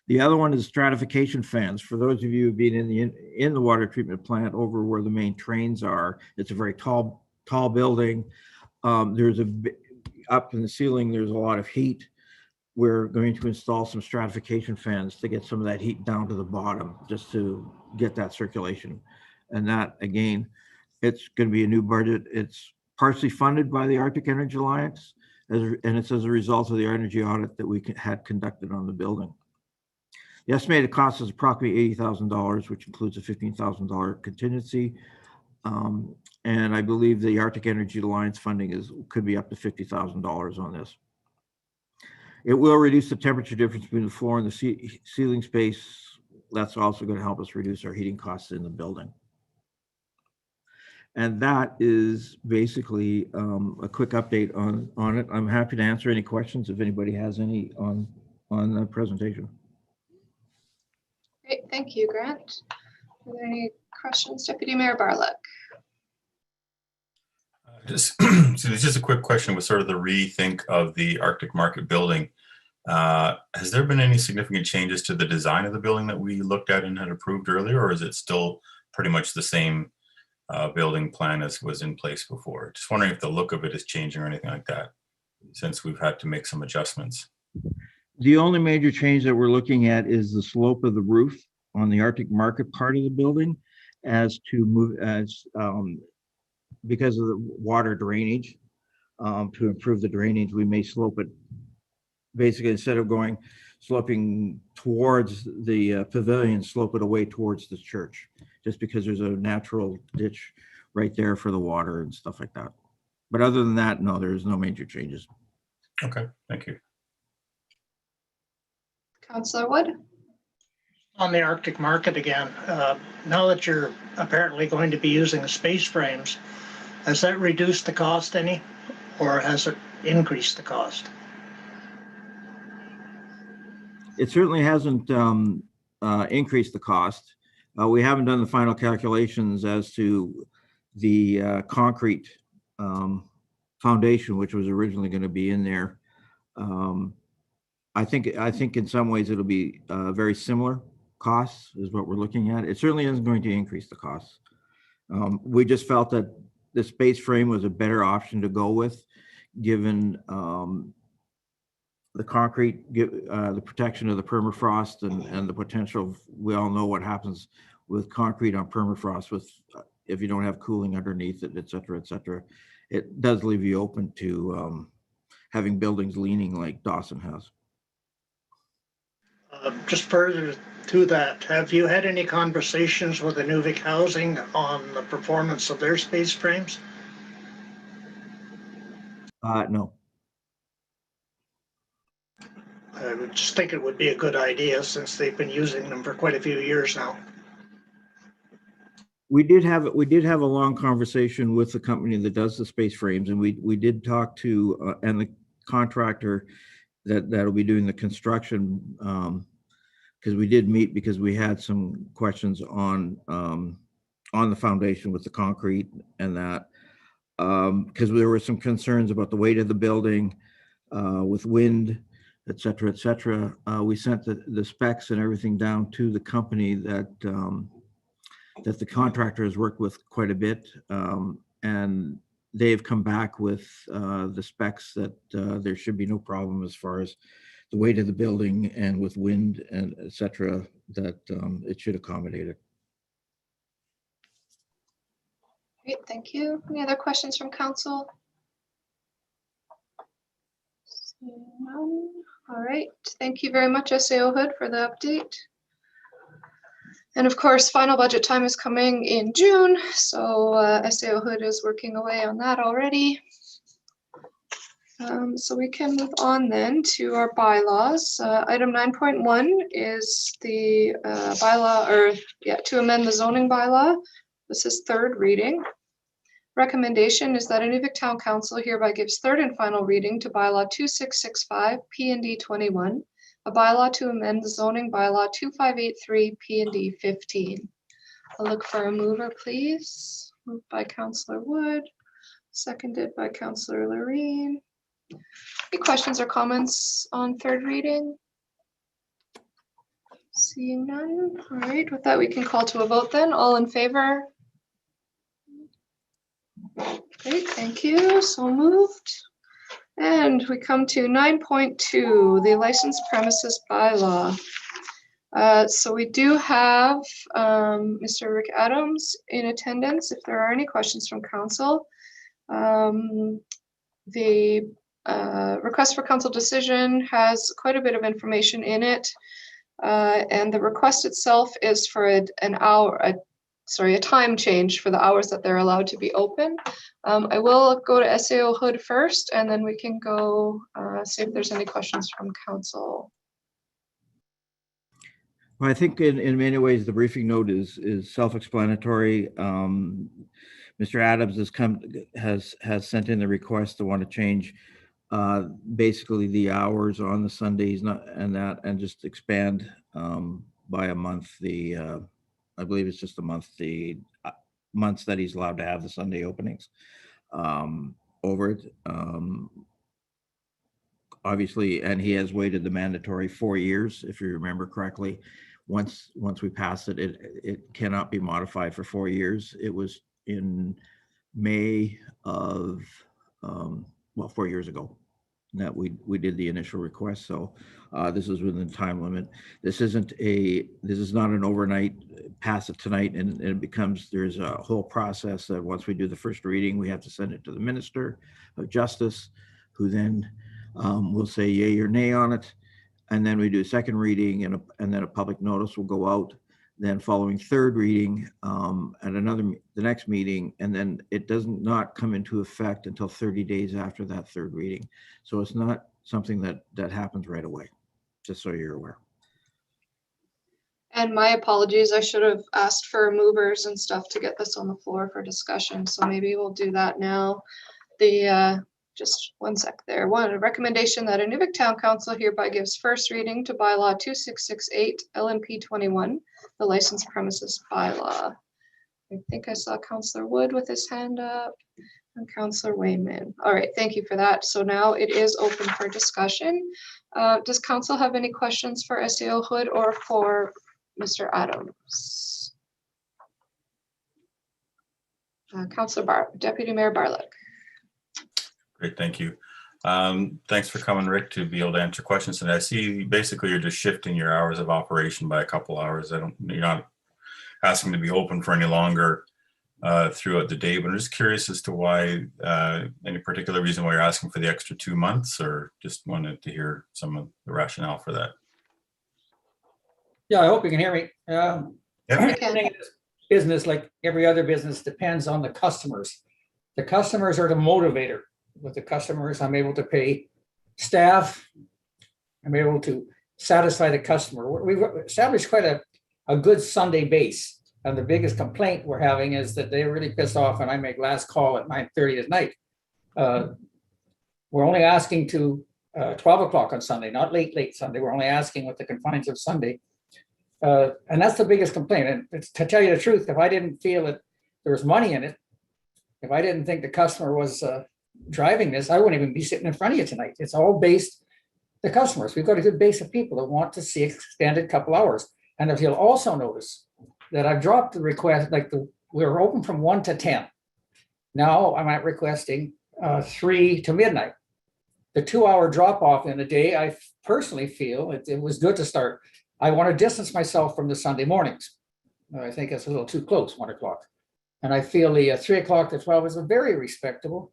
The other one is stratification fans. For those of you who've been in the water treatment plant over where the main trains are, it's a very tall building. There's up in the ceiling, there's a lot of heat. We're going to install some stratification fans to get some of that heat down to the bottom, just to get that circulation. And that, again, it's going to be a new budget. It's partially funded by the Arctic Energy Alliance, and it's as a result of the energy audit that we had conducted on the building. The estimated cost is approximately $80,000, which includes a $15,000 contingency. And I believe the Arctic Energy Alliance funding could be up to $50,000 on this. It will reduce the temperature difference between the floor and the ceiling space. That's also going to help us reduce our heating costs in the building. And that is basically a quick update on it. I'm happy to answer any questions if anybody has any on the presentation. Great, thank you, Grant. Are there any questions, Deputy Mayor Barlock? So it's just a quick question with sort of the rethink of the Arctic Market building. Has there been any significant changes to the design of the building that we looked at and had approved earlier, or is it still pretty much the same building plan as was in place before? Just wondering if the look of it is changing or anything like that, since we've had to make some adjustments. The only major change that we're looking at is the slope of the roof on the Arctic Market part of the building, because of the water drainage. To improve the drainage, we may slope it. Basically, instead of sloping towards the pavilion, slope it away towards the church, just because there's a natural ditch right there for the water and stuff like that. But other than that, no, there's no major changes. Okay, thank you. Councillor Wood? On the Arctic Market again, now that you're apparently going to be using the space frames, has that reduced the cost any, or has it increased the cost? It certainly hasn't increased the cost. We haven't done the final calculations as to the concrete foundation, which was originally going to be in there. I think in some ways it'll be very similar costs is what we're looking at. It certainly isn't going to increase the costs. We just felt that the space frame was a better option to go with, given the concrete, the protection of the permafrost and the potential. We all know what happens with concrete on permafrost if you don't have cooling underneath it, et cetera, et cetera. It does leave you open to having buildings leaning like Dawson has. Just further to that, have you had any conversations with Inuvik Housing on the performance of their space frames? No. I would just think it would be a good idea since they've been using them for quite a few years now. We did have a long conversation with the company that does the space frames, and we did talk to and the contractor that'll be doing the construction, because we did meet because we had some questions on the foundation with the concrete and that, because there were some concerns about the weight of the building with wind, et cetera, et cetera. We sent the specs and everything down to the company that the contractor has worked with quite a bit, and they've come back with the specs that there should be no problem as far as the weight of the building and with wind and et cetera, that it should accommodate it. Great, thank you. Any other questions from council? None. All right, thank you very much, SAO Hood, for the update. And of course, final budget time is coming in June, so SAO Hood is working away on that already. So we can move on then to our bylaws. Item 9.1 is the bylaw, to amend the zoning bylaw. This is third reading. recommendation is that Inuvik Town Council hereby gives third and final reading to bylaw 2665 P&D 21, a bylaw to amend the zoning bylaw 2583 P&D 15. I'll look for a mover, please. Moved by Councillor Wood, seconded by Councillor Loreen. Any questions or comments on third reading? Seeing none. All right, with that, we can call to a vote then. All in favor? Great, thank you. So moved. And we come to 9.2, the licensed premises bylaw. So we do have Mr. Rick Adams in attendance. If there are any questions from council, the request for council decision has quite a bit of information in it. And the request itself is for a time change for the hours that they're allowed to be open. I will go to SAO Hood first, and then we can go see if there's any questions from council. Well, I think in many ways, the briefing note is self-explanatory. Mr. Adams has sent in the request to want to change basically the hours on the Sundays, and just expand by a month I believe it's just a month, the months that he's allowed to have the Sunday openings over it. Obviously, and he has waited the mandatory 4 years, if you remember correctly. Once we pass it, it cannot be modified for 4 years. It was in May of 4 years ago that we did the initial request. So this is within the time limit. This is not an overnight pass it tonight and it becomes, there's a whole process that once we do the first reading, we have to send it to the Minister of Justice, who then will say yay or nay on it. And then we do a second reading and then a public notice will go out. Then following third reading at the next meeting, and then it does not come into effect until 30 days after that third reading. So it's not something that happens right away, just so you're aware. And my apologies, I should have asked for movers and stuff to get this on the floor for discussion. So maybe we'll do that now. Just one sec there. One, a recommendation that Inuvik Town Council hereby gives first reading to bylaw 2668 LNP 21, the licensed premises bylaw. I think I saw Councillor Wood with his hand up and Councillor Wayman. All right, thank you for that. So now it is open for discussion. Does council have any questions for SAO Hood or for Mr. Adams? Councillor Deputy Mayor Barlock. Great, thank you. Thanks for coming, Rick, to be able to answer questions. And I see basically you're just shifting your hours of operation by a couple hours. You're not asking to be open for any longer throughout the day, but I'm just curious as to why, any particular reason why you're asking for the extra 2 months, or just wanted to hear some of the rationale for that. Yeah, I hope you can hear me. Yeah. Business, like every other business, depends on the customers. The customers are the motivator. With the customers, I'm able to pay staff. I'm able to satisfy the customer. We've established quite a good Sunday base. And the biggest complaint we're having is that they're really pissed off when I make last call at 9:30 at night. We're only asking to 12 o'clock on Sunday, not late Sunday. We're only asking with the confines of Sunday. And that's the biggest complaint. And it's, to tell you the truth, if I didn't feel that there was money in it, if I didn't think the customer was driving this, I wouldn't even be sitting in front of you tonight. It's all based the customers. We've got a good base of people that want to see extended couple hours. And if you'll also notice that I've dropped the request, we're open from 1 to 10. Now I'm at requesting 3 to midnight. The 2-hour drop off in the day, I personally feel it was good to start. I want to distance myself from the Sunday mornings. I think it's a little too close, 1 o'clock. And I feel the 3 o'clock to 12 is a very respectable.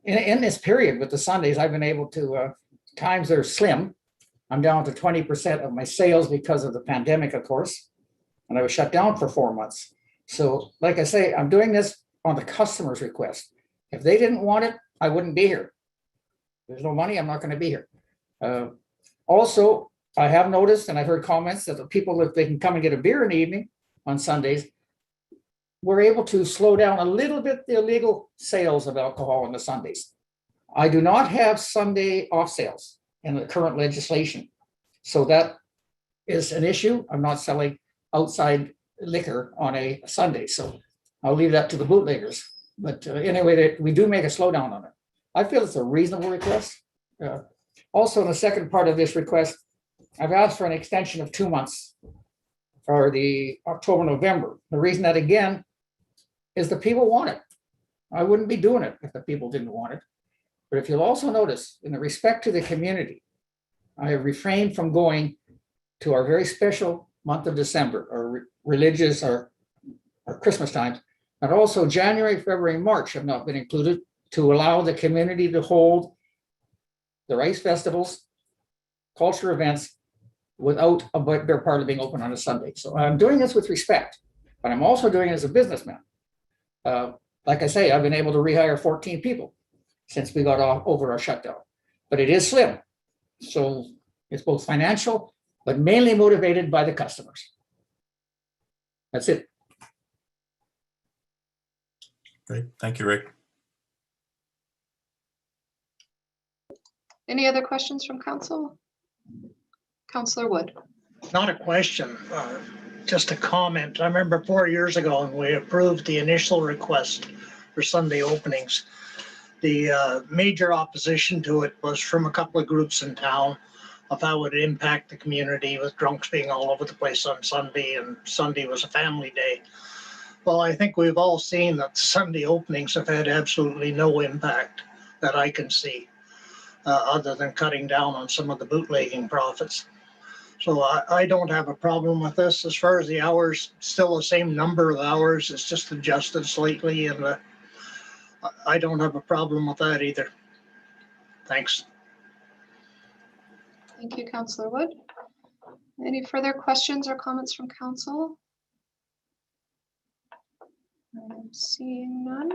In this period with the Sundays, I've been able to, times are slim. I'm down to 20% of my sales because of the pandemic, of course, and I was shut down for 4 months. So like I say, I'm doing this on the customer's request. If they didn't want it, I wouldn't be here. There's no money, I'm not going to be here. Also, I have noticed, and I've heard comments that the people, if they can come and get a beer in the evening on Sundays, we're able to slow down a little bit the illegal sales of alcohol on the Sundays. I do not have Sunday off sales in the current legislation. So that is an issue. I'm not selling outside liquor on a Sunday. So I'll leave that to the bootleggers. But anyway, we do make a slowdown on it. I feel it's a reasonable request. Also, in the second part of this request, I've asked for an extension of 2 months for the October, November. The reason that, again, is the people want it. I wouldn't be doing it if the people didn't want it. But if you'll also notice, in the respect to the community, I have refrained from going to our very special month of December, or religious or Christmas times, and also January, February, March have not been included to allow the community to hold the rice festivals, culture events, without a beer parlor being open on a Sunday. So I'm doing this with respect, but I'm also doing it as a businessman. Like I say, I've been able to rehire 14 people since we got over our shutdown, but it is slim. So it's both financial, but mainly motivated by the customers. That's it. Great. Thank you, Rick. Any other questions from council? Councillor Wood. Not a question, just a comment. I remember 4 years ago when we approved the initial request for Sunday openings. The major opposition to it was from a couple of groups in town of how it would impact the community with drunks being all over the place on Sunday, and Sunday was a family day. Well, I think we've all seen that the Sunday openings have had absolutely no impact that I can see, other than cutting down on some of the bootlegging profits. So I don't have a problem with this. As far as the hours, still the same number of hours, it's just adjusted slightly, and I don't have a problem with that either. Thanks. Thank you, Councillor Wood. Any further questions or comments from council? I'm seeing none.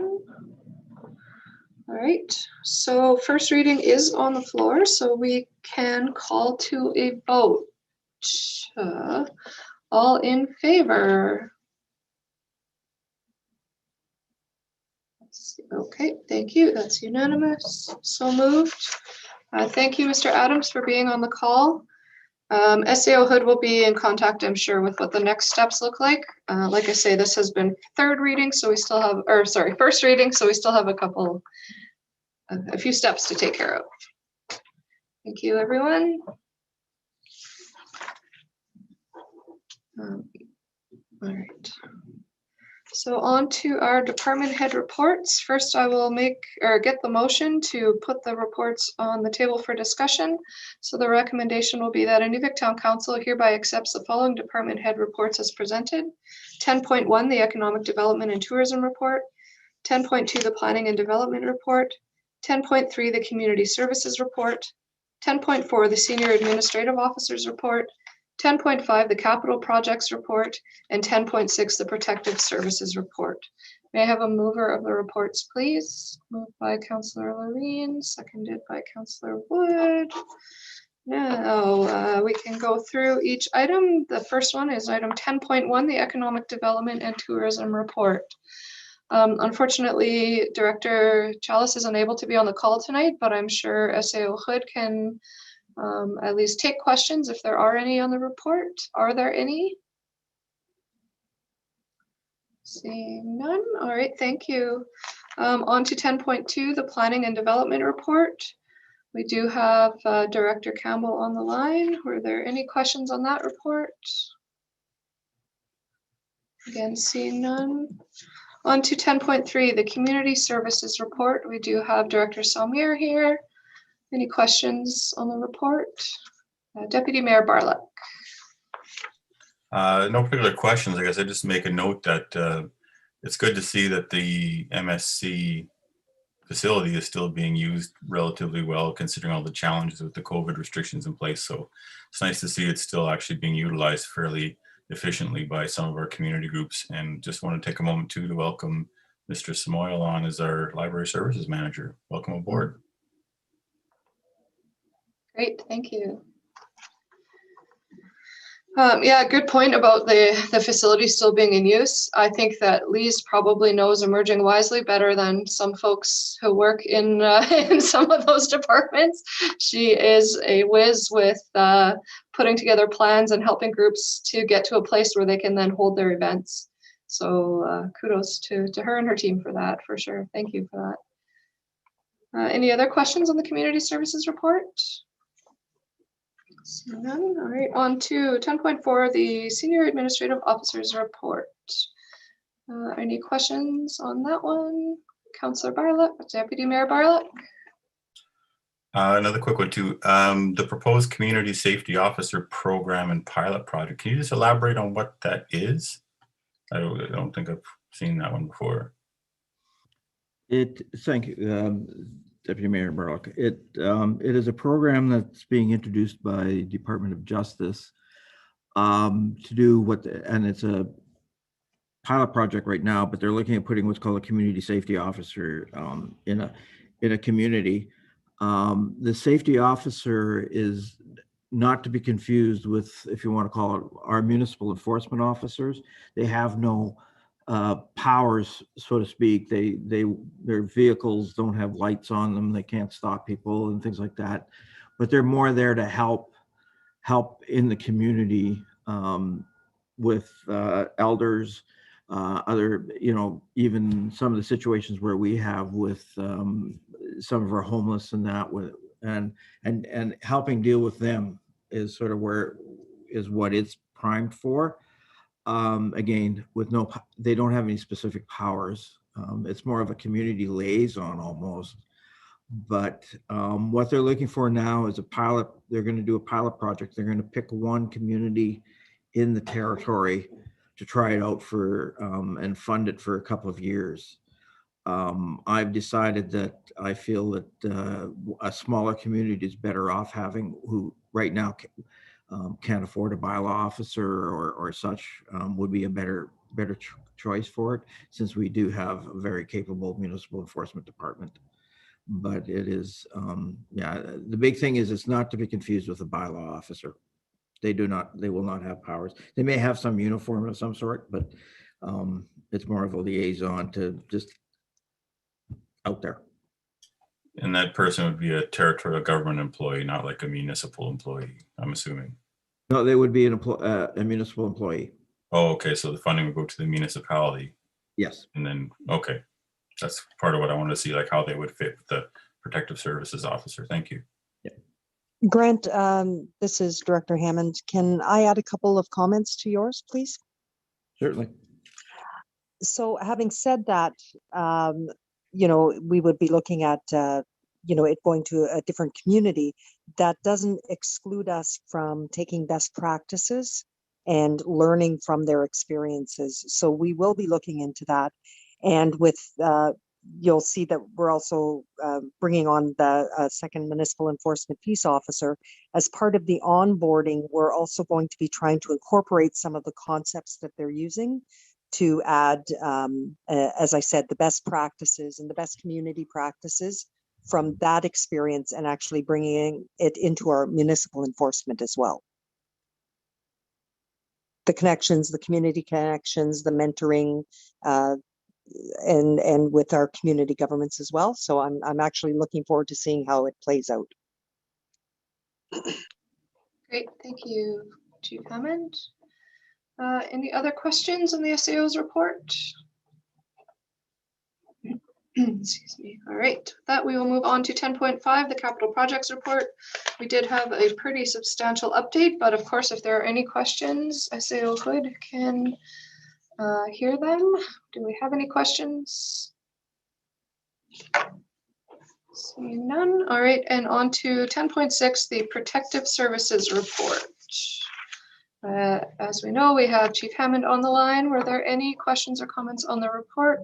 All right, so first reading is on the floor, so we can call to a vote. All in favor? Okay, thank you. That's unanimous. So moved. Thank you, Mr. Adams, for being on the call. SAO Hood will be in contact, I'm sure, with what the next steps look like. Like I say, this has been third reading, so we still have, or sorry, first reading, so we still have a few steps to take care of. Thank you, everyone. All right. So on to our department head reports. First, I will get the motion to put the reports on the table for discussion. So the recommendation will be that Inuvik Town Council hereby accepts the following department head reports as presented. 10.1, the Economic Development and Tourism Report. 10.2, the Planning and Development Report. 10.3, the Community Services Report. 10.4, the Senior Administrative Officer's Report. 10.5, the Capital Projects Report, and 10.6, the Protective Services Report. May I have a mover of the reports, please? Moved by Councillor Loreen, seconded by Councillor Wood. Now we can go through each item. The first one is item 10.1, the Economic Development and Tourism Report. Unfortunately, Director Chalice is unable to be on the call tonight, but I'm sure SAO Hood can at least take questions if there are any on the report. Are there any? Seeing none. All right, thank you. On to 10.2, the Planning and Development Report. We do have Director Campbell on the line. Were there any questions on that report? Again, seeing none. On to 10.3, the Community Services Report. We do have Director Salmier here. Any questions on the report? Deputy Mayor Barlock. No particular questions. I guess I just make a note that it's good to see that the MSC facility is still being used relatively well, considering all the challenges with the COVID restrictions in place. So it's nice to see it's still actually being utilized fairly efficiently by some of our community groups. And just want to take a moment too to welcome Mr. Samoil on as our Library Services Manager. Welcome aboard. Great, thank you. Yeah, good point about the facility still being in use. I think that Lise probably knows Emerging Wisely better than some folks who work in in some of those departments. She is a whiz with putting together plans and helping groups to get to a place where they can then hold their events. So kudos to her and her team for that, for sure. Thank you for that. Any other questions on the community services report? None. All right, on to 10.4, the Senior Administrative Officer's Report. Any questions on that one? Councillor Barlock, Deputy Mayor Barlock. Another quick one too. The proposed Community Safety Officer Program and Pilot Project. Can you just elaborate on what that is? I don't think I've seen that one before. Thank you, Deputy Mayor Barlock. It is a program that's being introduced by Department of Justice to do and it's a pilot project right now, but they're looking at putting what's called a community safety officer in a community. The safety officer is not to be confused with, if you want to call it, our municipal enforcement officers. They have no powers, so to speak. Their vehicles don't have lights on them. They can't stop people and things like that. But they're more there to help in the community with elders, other, even some of the situations where we have with some of our homeless and that, and helping deal with them is sort of what it's primed for. Again, they don't have any specific powers. It's more of a community liaison almost. But what they're looking for now is a pilot. They're going to do a pilot project. They're going to pick one community in the territory to try it out for and fund it for a couple of years. I've decided that I feel that a smaller community is better off having, who right now can't afford a bylaw officer or such, would be a better choice for it, since we do have a very capable municipal enforcement department. But it is, the big thing is it's not to be confused with a bylaw officer. They will not have powers. They may have some uniform of some sort, but it's more of a liaison to just out there. And that person would be a territorial government employee, not like a municipal employee, I'm assuming. No, they would be a municipal employee. Oh, okay. So the funding would go to the municipality. Yes. And then, okay. That's part of what I wanted to see, like how they would fit with the protective services officer. Thank you. Grant, this is Director Hammond. Can I add a couple of comments to yours, please? Certainly. So having said that, we would be looking at, it going to a different community. That doesn't exclude us from taking best practices and learning from their experiences. So we will be looking into that. And with, you'll see that we're also bringing on the second municipal enforcement peace officer. As part of the onboarding, we're also going to be trying to incorporate some of the concepts that they're using to add, as I said, the best practices and the best community practices from that experience, and actually bringing it into our municipal enforcement as well. The connections, the community connections, the mentoring, and with our community governments as well. So I'm actually looking forward to seeing how it plays out. Great, thank you, Chief Hammond. Any other questions on the SAO's report? Excuse me. All right, with that we will move on to 10.5, the capital projects report. We did have a pretty substantial update, but of course, if there are any questions, SAO Hood can hear them. Do we have any questions? Seeing none. All right, and on to 10.6, the protective services report. As we know, we have Chief Hammond on the line. Were there any questions or comments on the report?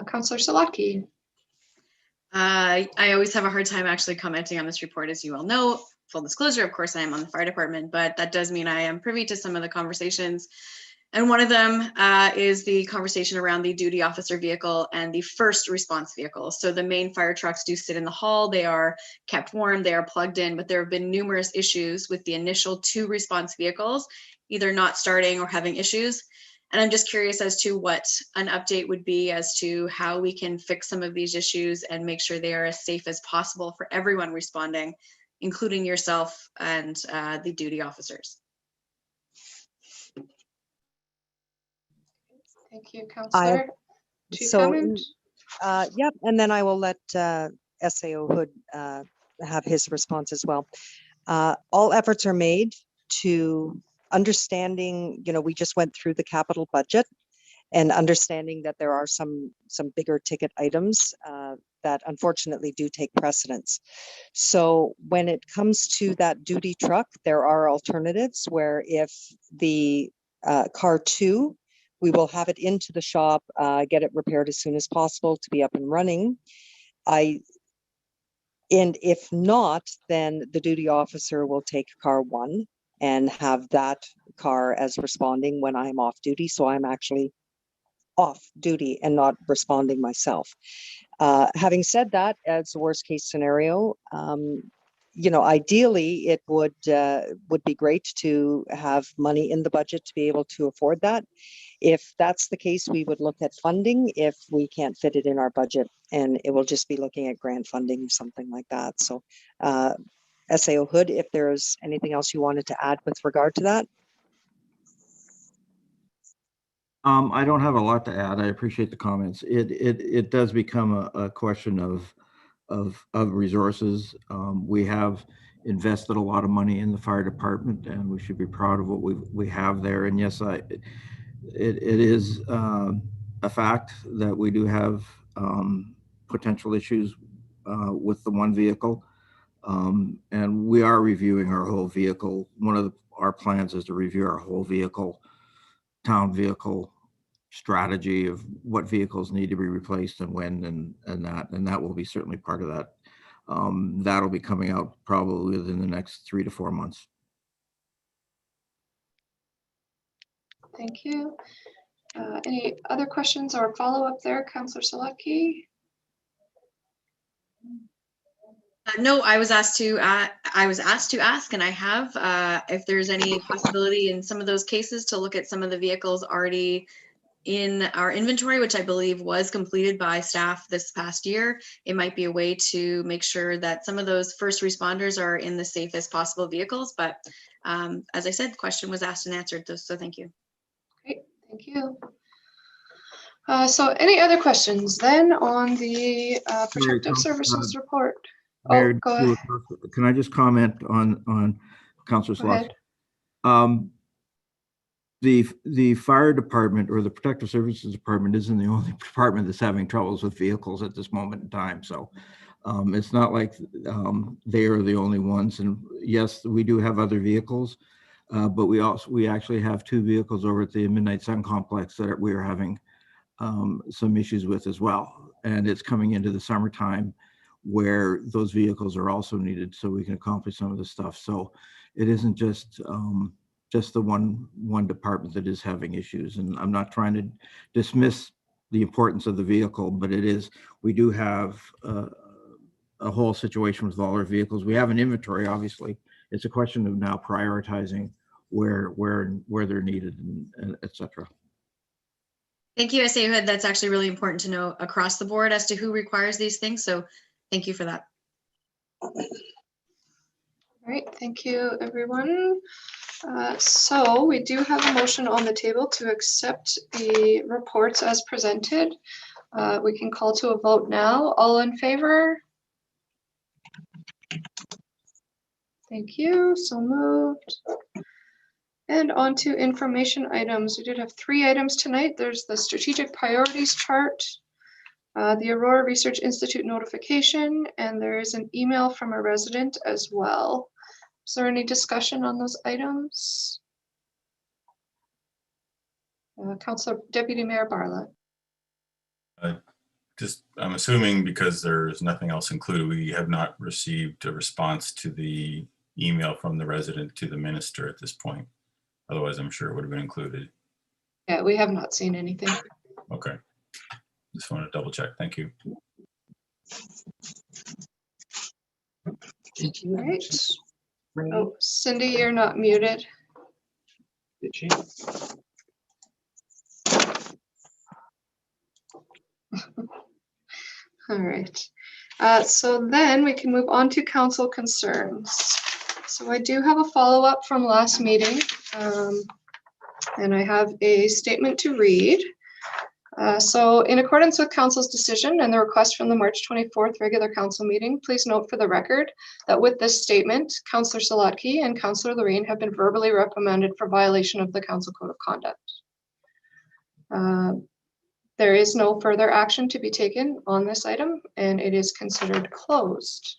Councillor Salaki. I always have a hard time actually commenting on this report, as you all know. Full disclosure, of course, I am on the fire department, but that does mean I am privy to some of the conversations And one of them is the conversation around the duty officer vehicle and the first response vehicle. So the main fire trucks do sit in the hall. They are kept warm, they are plugged in, but there have been numerous issues with the initial 2 response vehicles, either not starting or having issues. And I'm just curious as to what an update would be as to how we can fix some of these issues and make sure they are as safe as possible for everyone responding, including yourself and the duty officers. Thank you, Councillor. Chief Hammond? Yep, and then I will let SAO Hood have his response as well. All efforts are made to understanding, we just went through the capital budget and understanding that there are some bigger ticket items that unfortunately do take precedence. So when it comes to that duty truck, there are alternatives where if the car 2, we will have it into the shop, get it repaired as soon as possible to be up and running. And if not, then the duty officer will take car 1 and have that car as responding when I'm off duty. So I'm actually off duty and not responding myself. Having said that, as a worst case scenario, ideally it would be great to have money in the budget to be able to afford that. If that's the case, we would look at funding if we can't fit it in our budget, and it will just be looking at grant funding, something like that. So SAO Hood, if there's anything else you wanted to add with regard to that. I don't have a lot to add. I appreciate the comments. It does become a question of resources. We have invested a lot of money in the fire department, and we should be proud of what we have there. And yes, it is a fact that we do have potential issues with the one vehicle, and we are reviewing our whole vehicle. One of our plans is to review our whole town vehicle strategy of what vehicles need to be replaced and when, and that will be certainly part of that. That'll be coming out probably within the next 3 to 4 months. Thank you. Any other questions or follow-up there, Councillor Seleki? No, I was asked to ask, and I have, if there's any possibility in some of those cases to look at some of the vehicles already in our inventory, which I believe was completed by staff this past year. It might be a way to make sure that some of those first responders are in the safest possible vehicles. But as I said, the question was asked and answered, so thank you. Great, thank you. So any other questions then on the protective services report? Mayor, go ahead. Can I just comment on Councillor Seleki? The fire department or the protective services department isn't the only department that's having troubles with vehicles at this moment in time. So it's not like they are the only ones. And yes, we do have other vehicles, but we actually have 2 vehicles over at the Midnight Sun Complex that we are having some issues with as well. And it's coming into the summertime where those vehicles are also needed so we can accomplish some of the stuff. So it isn't just the one department that is having issues. And I'm not trying to dismiss the importance of the vehicle, but we do have a whole situation with all our vehicles. We have an inventory, obviously. It's a question of now prioritizing where they're needed, and et cetera. Thank you, SAO Hood. That's actually really important to know across the board as to who requires these things. So thank you for that. All right, thank you, everyone. So we do have a motion on the table to accept the reports as presented. We can call to a vote now. All in favor? Thank you, so moved. And on to information items. We did have 3 items tonight. There's the strategic priorities chart, the Aurora Research Institute notification, and there is an email from a resident as well. Is there any discussion on those items? Councillor Deputy Mayor Barlock. I'm assuming because there's nothing else included, we have not received a response to the email from the resident to the minister at this point. Otherwise, I'm sure it would have been included. Yeah, we have not seen anything. Okay. Just want to double check. Thank you. All right. Oh, Cindy, you're not muted. Did she? All right. So then we can move on to council concerns. So I do have a follow-up from last meeting, and I have a statement to read. So in accordance with council's decision and the request from the March 24th regular council meeting, please note for the record that with this statement, Councillor Salatki and Councillor Loreen have been verbally reprimanded for violation of the council code of conduct. There is no further action to be taken on this item, and it is considered closed.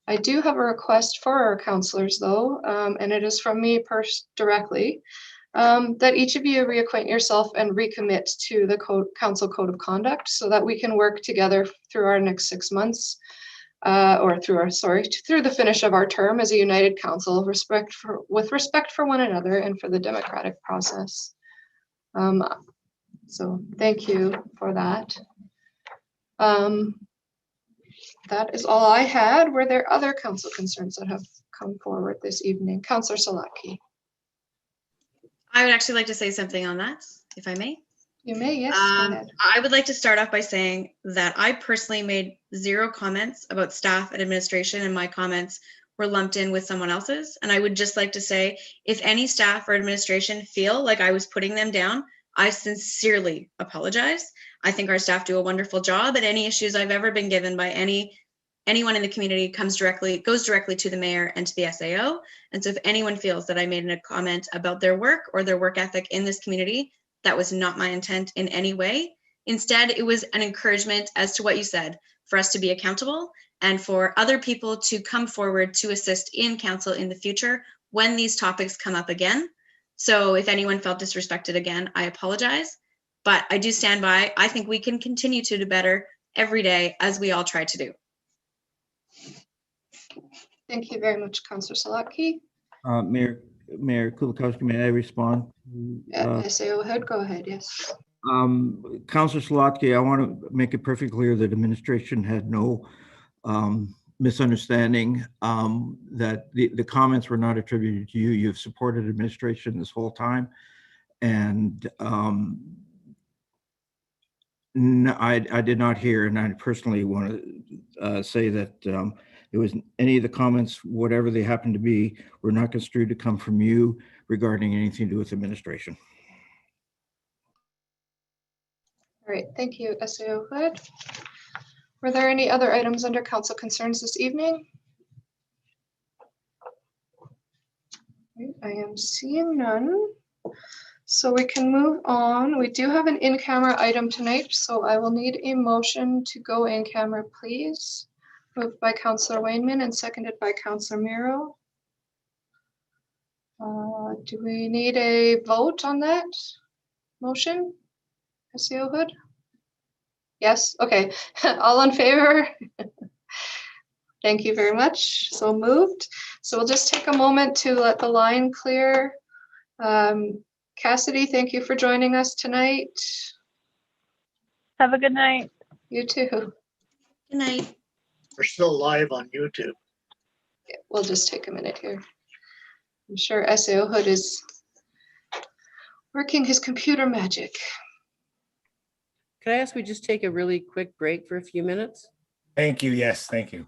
I do have a request for our councillors though, and it is from me directly, that each of you reacquaint yourself and recommit to the council code of conduct so that we can work together through our next 6 months, or through the finish of our term as a united council, with respect for one another and for the democratic process. So thank you for that. That is all I had. Were there other council concerns that have come forward this evening? Councillor Salatki. I would actually like to say something on that, if I may. You may, yes, go ahead. I would like to start off by saying that I personally made 0 comments about staff and administration, and my comments were lumped in with someone else's. And I would just like to say, if any staff or administration feel like I was putting them down, I sincerely apologize. I think our staff do a wonderful job, and any issues I've ever been given by anyone in the community goes directly to the mayor and to the SAO. And so if anyone feels that I made a comment about their work or their work ethic in this community, that was not my intent in any way. Instead, it was an encouragement, as to what you said, for us to be accountable and for other people to come forward to assist in council in the future when these topics come up again. So if anyone felt disrespected again, I apologize, but I do stand by. I think we can continue to do better every day, as we all try to do. Thank you very much, Councillor Salatki. Mayor Kulikowski, may I respond? SAO head, go ahead, yes. Councillor Salatki, I want to make it perfectly clear that administration had no misunderstanding, that the comments were not attributed to you. You've supported administration this whole time. And no, I did not hear, and I personally want to say that it was any of the comments, whatever they happen to be, were not construed to come from you regarding anything to do with administration. All right, thank you, SAO Hood. Were there any other items under council concerns this evening? I am seeing none. So we can move on. We do have an in-camera item tonight, so I will need a motion to go in camera, please. Moved by Councillor Wainman and seconded by Councillor Miro. Do we need a vote on that motion? SEO Hood? Yes, okay. All in favor? Thank you very much. So moved. So we'll just take a moment to let the line clear. Cassidy, thank you for joining us tonight. Have a good night. You too. Good night. We're still live on YouTube. Okay, we'll just take a minute here. I'm sure SAO Hood is working his computer magic. Could I ask we just take a really quick break for a few minutes? Thank you. Yes, thank you.